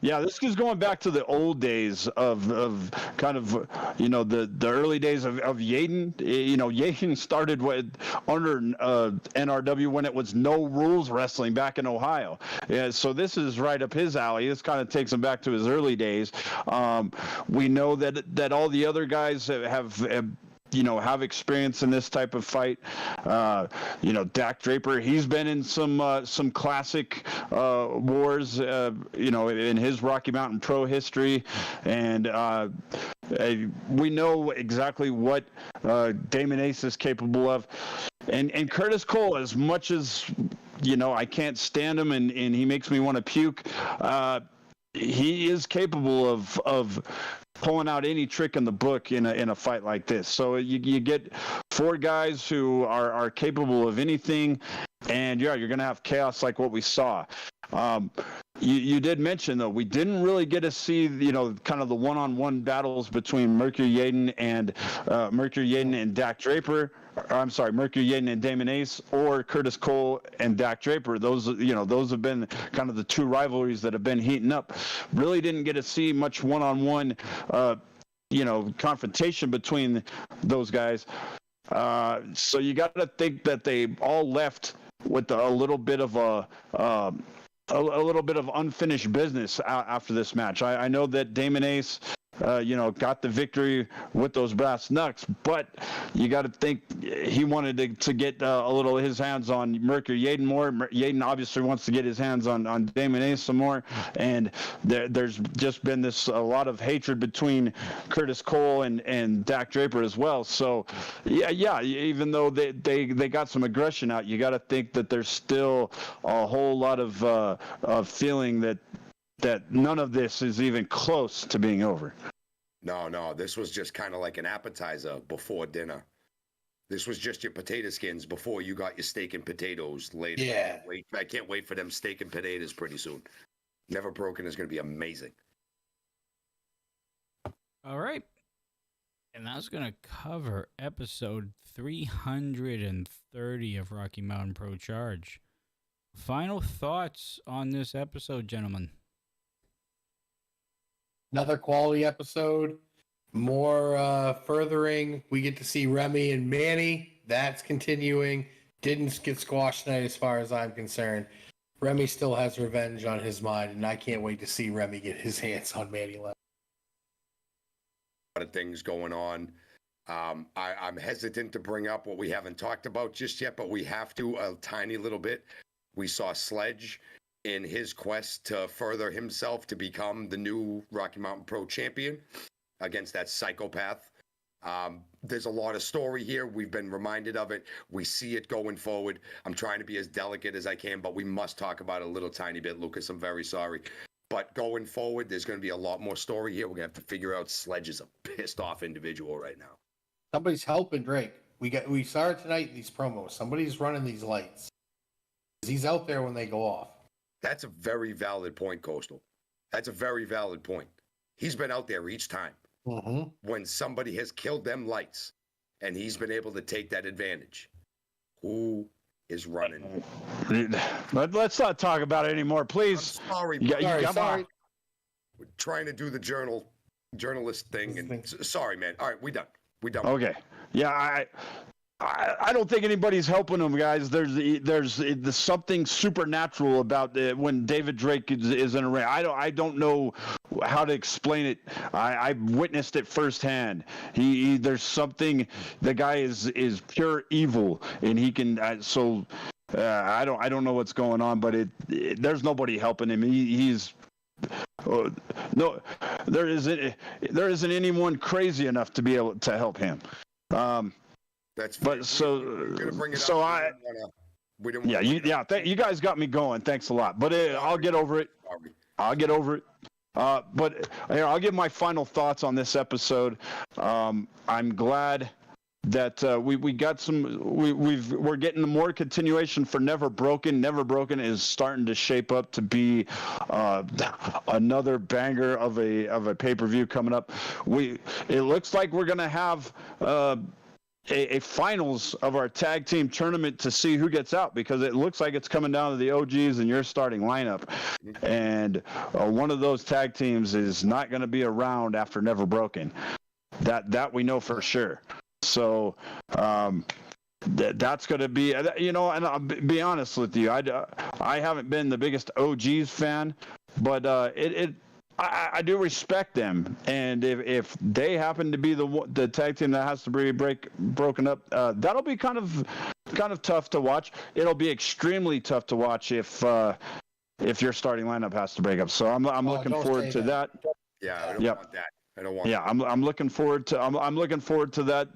Yeah, this is going back to the old days of kind of, you know, the early days of Yaden. You know, Yaden started under NRW when it was no rules wrestling back in Ohio. Yeah, so this is right up his alley. This kind of takes him back to his early days. We know that all the other guys have experience in this type of fight. Dak Draper, he's been in some classic wars, in his Rocky Mountain Pro history, and we know exactly what Damon Ace is capable of. And Curtis Cole, as much as, I can't stand him and he makes me want to puke, he is capable of pulling out any trick in the book in a fight like this. So you get 4 guys who are capable of anything, and you're going to have chaos like what we saw. You did mention, though, we didn't really get to see, kind of the one-on-one battles between Mercury Yaden and Dak Draper. I'm sorry, Mercury Yaden and Damon Ace, or Curtis Cole and Dak Draper. Those have been kind of the 2 rivalries that have been heating up. Really didn't get to see much one-on-one, confrontation between those guys. So you got to think that they all left with a little bit of a little bit of unfinished business after this match. I know that Damon Ace, got the victory with those brass knucks, but you got to think he wanted to get a little of his hands on Mercury Yaden more. Yaden obviously wants to get his hands on Damon Ace some more, and there's just been a lot of hatred between Curtis Cole and Dak Draper as well. So, yeah, even though they got some aggression out, you got to think that there's still a whole lot of feeling that none of this is even close to being over. No, this was just kind of like an appetizer before dinner. This was just your potato skins before you got your steak and potatoes later. Yeah. I can't wait for them steak and potatoes pretty soon. Never Broken is going to be amazing. All right. And that's going to cover episode 330 of Rocky Mountain Pro Charge. Final thoughts on this episode, gentlemen? Another quality episode. More furthering. We get to see Remy and Manny. That's continuing. Didn't get squashed tonight as far as I'm concerned. Remy still has revenge on his mind, and I can't wait to see Remy get his hands on Manny left. A lot of things going on. I'm hesitant to bring up what we haven't talked about just yet, but we have to a tiny little bit. We saw Sledge in his quest to further himself to become the new Rocky Mountain Pro champion against that psychopath. There's a lot of story here. We've been reminded of it. We see it going forward. I'm trying to be as delicate as I can, but we must talk about it a little tiny bit. Lucas, I'm very sorry. But going forward, there's going to be a lot more story here. We're going to have to figure out Sledge is a pissed off individual right now. Somebody's helping Drake. We saw it tonight in these promos. Somebody's running these lights. He's out there when they go off. That's a very valid point, Coastal. That's a very valid point. He's been out there each time when somebody has killed them lights, and he's been able to take that advantage. Who is running? Let's not talk about it anymore, please. I'm sorry. Sorry. We're trying to do the journalist thing, and sorry, man. All right, we done. Okay. Yeah, I don't think anybody's helping them, guys. There's something supernatural about when David Drake is in a ring. I don't know how to explain it. I witnessed it firsthand. There's something. The guy is pure evil, and he can. I don't know what's going on, but there's nobody helping him. He's. No, there isn't anyone crazy enough to be able to help him. That's but so bring it so up. You guys got me going. Thanks a lot. But I'll get over it. I'll get over it. But here, I'll give my final thoughts on this episode. I'm glad that we got some. We're getting more continuation for Never Broken. Never Broken is starting to shape up to be another banger of a pay-per-view coming up. It looks like we're gonna have a finals of our tag team tournament to see who gets out, because it looks like it's coming down to the OGs and your starting lineup. And one of those tag teams is not going to be around after Never Broken. That we know for sure. So that's going to be, and I'll be honest with you, I haven't been the biggest OGs fan, but I do respect them, and if they happen to be the tag team that has to be broken up, that'll be kind of tough to watch. It'll be extremely tough to watch if your starting lineup has to break up. So I'm looking forward to that. Yeah, I don't want that. I don't want. Yeah, I'm looking forward to that.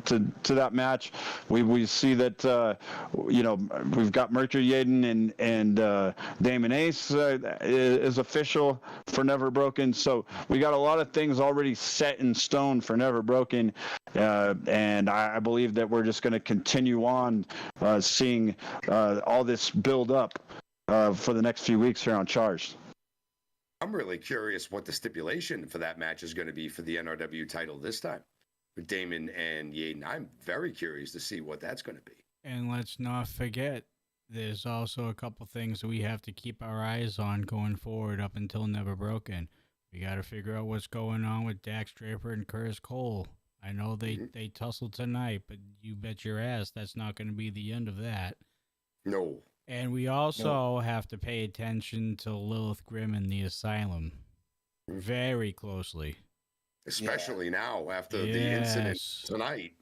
To that match, we see that we've got Mercury Yaden and Damon Ace is official for Never Broken. So we got a lot of things already set in stone for Never Broken, and I believe that we're just going to continue on seeing all this build up for the next few weeks here on Charged. I'm really curious what the stipulation for that match is going to be for the NRW title this time. With Damon and Yaden, I'm very curious to see what that's going to be. And let's not forget, there's also a couple things that we have to keep our eyes on going forward up until Never Broken. We got to figure out what's going on with Dax Draper and Curtis Cole. I know they tussled tonight, but you bet your ass that's not going to be the end of that. No. And we also have to pay attention to Lilith Grimm and the Asylum very closely. Especially now after the incident tonight.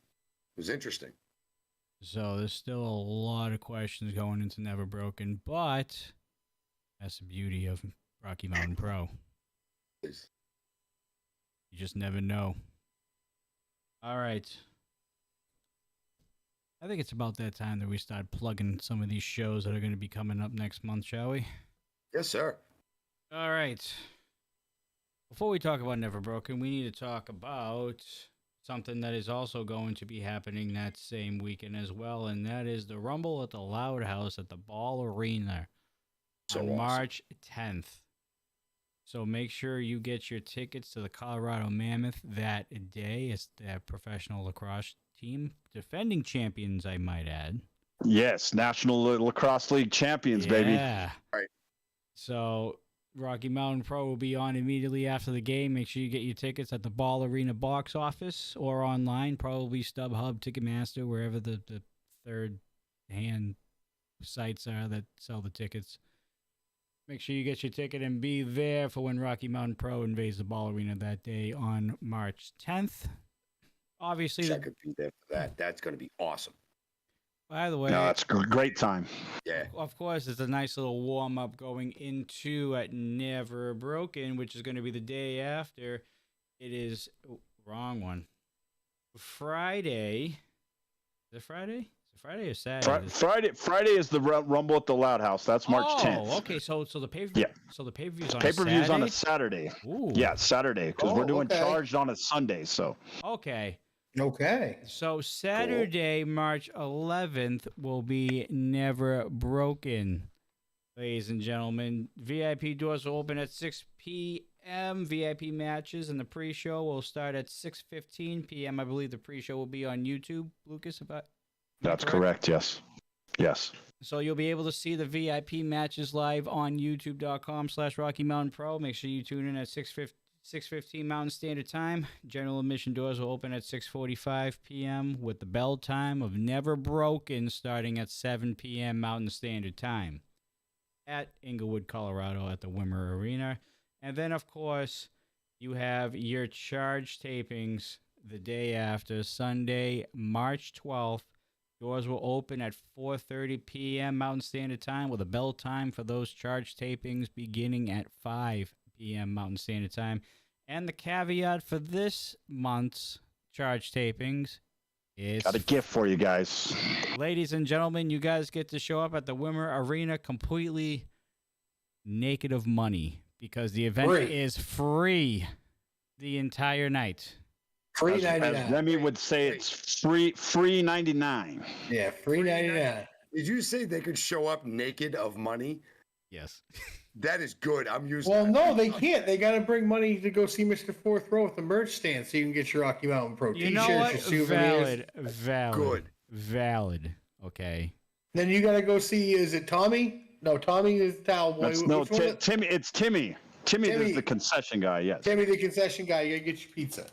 It was interesting. So there's still a lot of questions going into Never Broken, but that's the beauty of Rocky Mountain Pro. You just never know. All right. I think it's about that time that we start plugging some of these shows that are going to be coming up next month, shall we? Yes, sir. All right. Before we talk about Never Broken, we need to talk about something that is also going to be happening that same weekend as well, and that is the Rumble at the Loud House at the Ball Arena on March 10th. So make sure you get your tickets to the Colorado Mammoth that day. It's the professional lacrosse team, defending champions, I might add. Yes, National Lacrosse League champions, baby. Yeah. Right. So Rocky Mountain Pro will be on immediately after the game. Make sure you get your tickets at the Ball Arena box office or online, probably StubHub, Ticketmaster, wherever the third-hand sites are that sell the tickets. Make sure you get your ticket and be there for when Rocky Mountain Pro invades the Ball Arena that day on March 10th. Obviously, I could be there for that. That's going to be awesome. By the way, no, it's a great time. Yeah. Of course, it's a nice little warm-up going into at Never Broken, which is going to be the day after. It is wrong one. Friday. Is it Friday? Is it Friday or Saturday? Friday is the Rumble at the Loud House. That's March 10th. Oh, okay. So the pay So the pay per view's on Pay-per-view's on a Saturday. Saturday. Ooh. Yeah, Saturday, because we're doing Charged on a Sunday. So. Okay. Okay. So Saturday, March 11th, will be Never Broken, ladies and gentlemen. VIP doors will open at 6 p.m. VIP matches and the pre-show will start at 6:15 p.m. I believe the pre-show will be on YouTube, Lucas. That's correct. Yes. Yes. So you'll be able to see the VIP matches live on youtube.com/Rocky Mountain Pro. Make sure you tune in at 6:15 Mountain Standard Time. General admission doors will open at 6:45 p.m. with the bell time of Never Broken starting at 7 p.m. Mountain Standard Time at Inglewood, Colorado at the Wimmer Arena. And then, of course, you have your Charge tapings the day after, Sunday, March 12th. Doors will open at 4:30 p.m. Mountain Standard Time with a bell time for those Charge tapings beginning at 5 p.m. Mountain Standard Time. And the caveat for this month's Charge tapings is... Got a gift for you guys. Ladies and gentlemen, you guys get to show up at the Wimmer Arena completely naked of money because the event is free the entire night. Free 99. As Remy would say, it's free 99. Yeah, free 99. Did you say they could show up naked of money? Yes. That is good. I'm using. Well, no, they can't. They got to bring money to go see Mr. Fourth Row at the merch stand so you can get your Rocky Mountain Pro You t-shirts, know what? your souvenirs. Valid. Okay. Then you got to go see, is it Tommy? No, Tommy is the towel boy. Timmy. It's Timmy. Timmy is the concession guy, yes. Timmy, the concession guy. You got to get your pizza.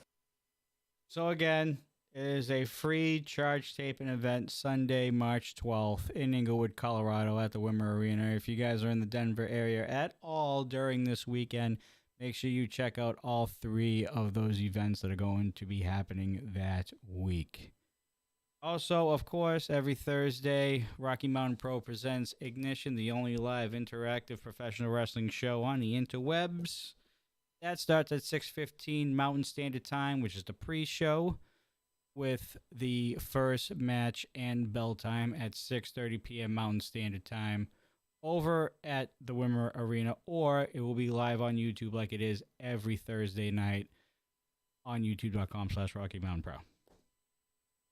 So again, it is a free Charge taping event Sunday, March 12th in Inglewood, Colorado at the Wimmer Arena. If you guys are in the Denver area at all during this weekend, make sure you check out all 3 of those events that are going to be happening that week. Also, of course, every Thursday, Rocky Mountain Pro presents Ignition, the only live interactive professional wrestling show on the interwebs. That starts at 6:15 Mountain Standard Time, which is the pre-show, with the first match and bell time at 6:30 p.m. Mountain Standard Time over at the Wimmer Arena, or it will be live on YouTube like it is every Thursday night on youtube.com/Rocky Mountain Pro.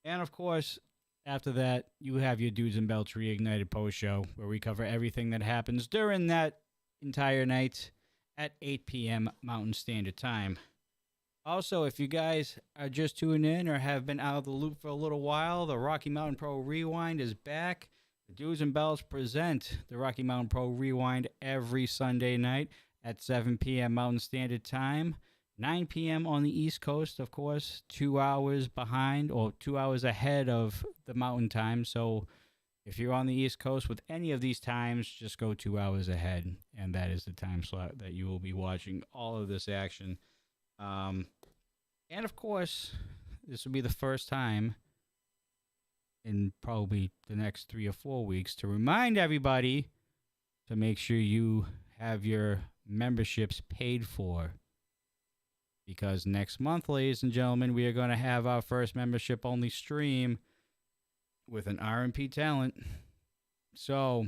And of course, after that, you have your Dudes and Belts Reignited post show where we cover everything that happens during that entire night at 8 p.m. Mountain Standard Time. Also, if you guys are just tuning in or have been out of the loop for a little while, the Rocky Mountain Pro Rewind is back. The Dudes and Bells present the Rocky Mountain Pro Rewind every Sunday night at 7 p.m. Mountain Standard Time. 9 p.m. on the East Coast, of course, 2 hours behind or 2 hours ahead of the Mountain Time. So if you're on the East Coast with any of these times, just go 2 hours ahead, and that is the time slot that you will be watching all of this action. And of course, this will be the first time in probably the next 3 or 4 weeks to remind everybody to make sure you have your memberships paid for. Because next month, ladies and gentlemen, we are going to have our first membership-only stream with an R&P talent. So,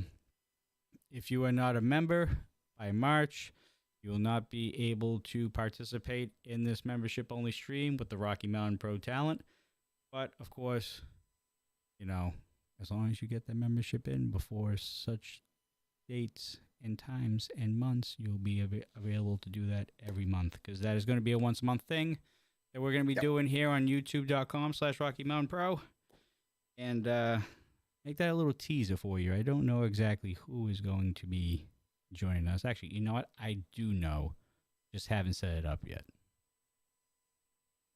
if you are not a member by March, you will not be able to participate in this membership-only stream with the Rocky Mountain Pro talent. But, of course, you know, as long as you get the membership in before such dates and times and months, you'll be available to do that every month, because that is going to be a once-a-month thing that we're going to be doing here on youtube.com/Rocky Mountain Pro. And make that a little teaser for you. I don't know exactly who is going to be joining us. Actually, you know what? I do know. Just haven't set it up yet.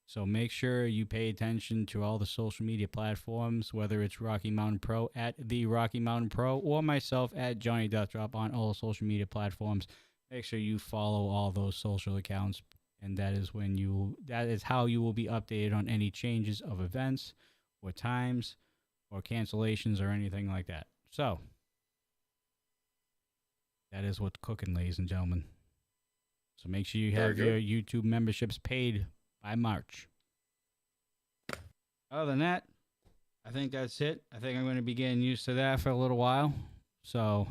So make sure you pay attention to all the social media platforms, whether it's Rocky Mountain Pro at the Rocky Mountain Pro or myself at Johnny Deathdrop on all social media platforms. Make sure you follow all those social accounts, and that is how you will be updated on any changes of events or times or cancellations or anything like that. So that is what's cooking, ladies and gentlemen. So make sure you have your YouTube memberships paid by March. Other than that, I I think that's it. I think I'm going to be getting used to that for a little while. So,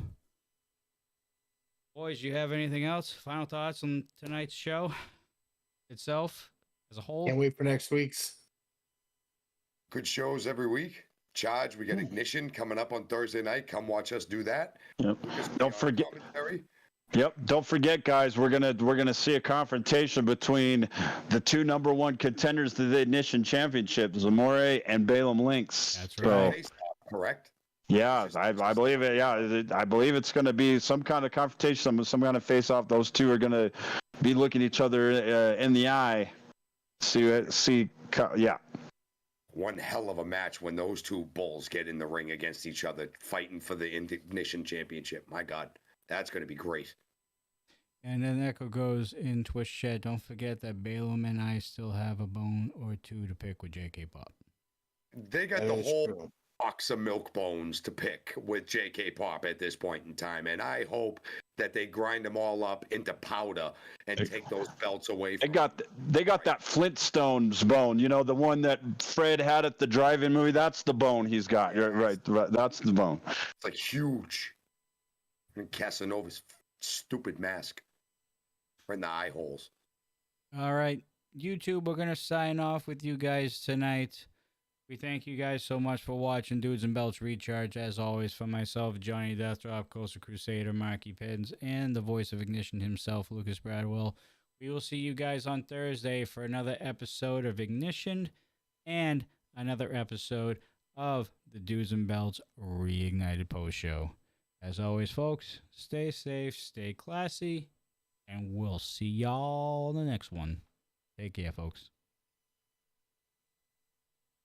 boys, you have anything else? Final thoughts on tonight's show itself as a whole? Can't wait for next week's. Good shows every week. Charge, we got Ignition coming up on Thursday night. Come watch us do that. Yep. Lucas Don't forget. commentary. Yep. Don't forget, guys. We're gonna see a confrontation between the two number one contenders to the Ignition Championship, Zamore and Balaam Lynx. That's right. Face off, correct? Yeah, I believe it. Yeah, I believe it's going to be some kind of confrontation, some kind of face-off. Those two are going to be looking each other in the eye. Yeah. One hell of a match when those two bulls get in the ring against each other, fighting for the Ignition Championship. My God, that's going to be great. And then Echo goes in Twitch chat. Don't forget that Balaam and I still have a bone or two to pick with JK Pop. They got the whole box of milk bones to pick with JK Pop at this point in time, and I hope that they grind them all up into powder and take those belts away from They got that Flintstones bone, the one that Fred had at the drive-in movie. That's the bone he's got. Yes. Right, that's the bone. It's like huge. And Casanova's stupid mask in the eye holes. All right, YouTube, we're going to sign off with you guys tonight. We thank you guys so much for watching Dudes and Belts Recharge. As always, for myself, Johnny Deathdrop, Coastal Crusader, Marky Pins, and the voice of Ignition himself, Lucas Bradwell. We will see you guys on Thursday for another episode of Ignition and another episode of the Dudes and Belts Reignited Post Show. As always, folks, stay safe, stay classy, and we'll see y'all in the next one. Take care, folks.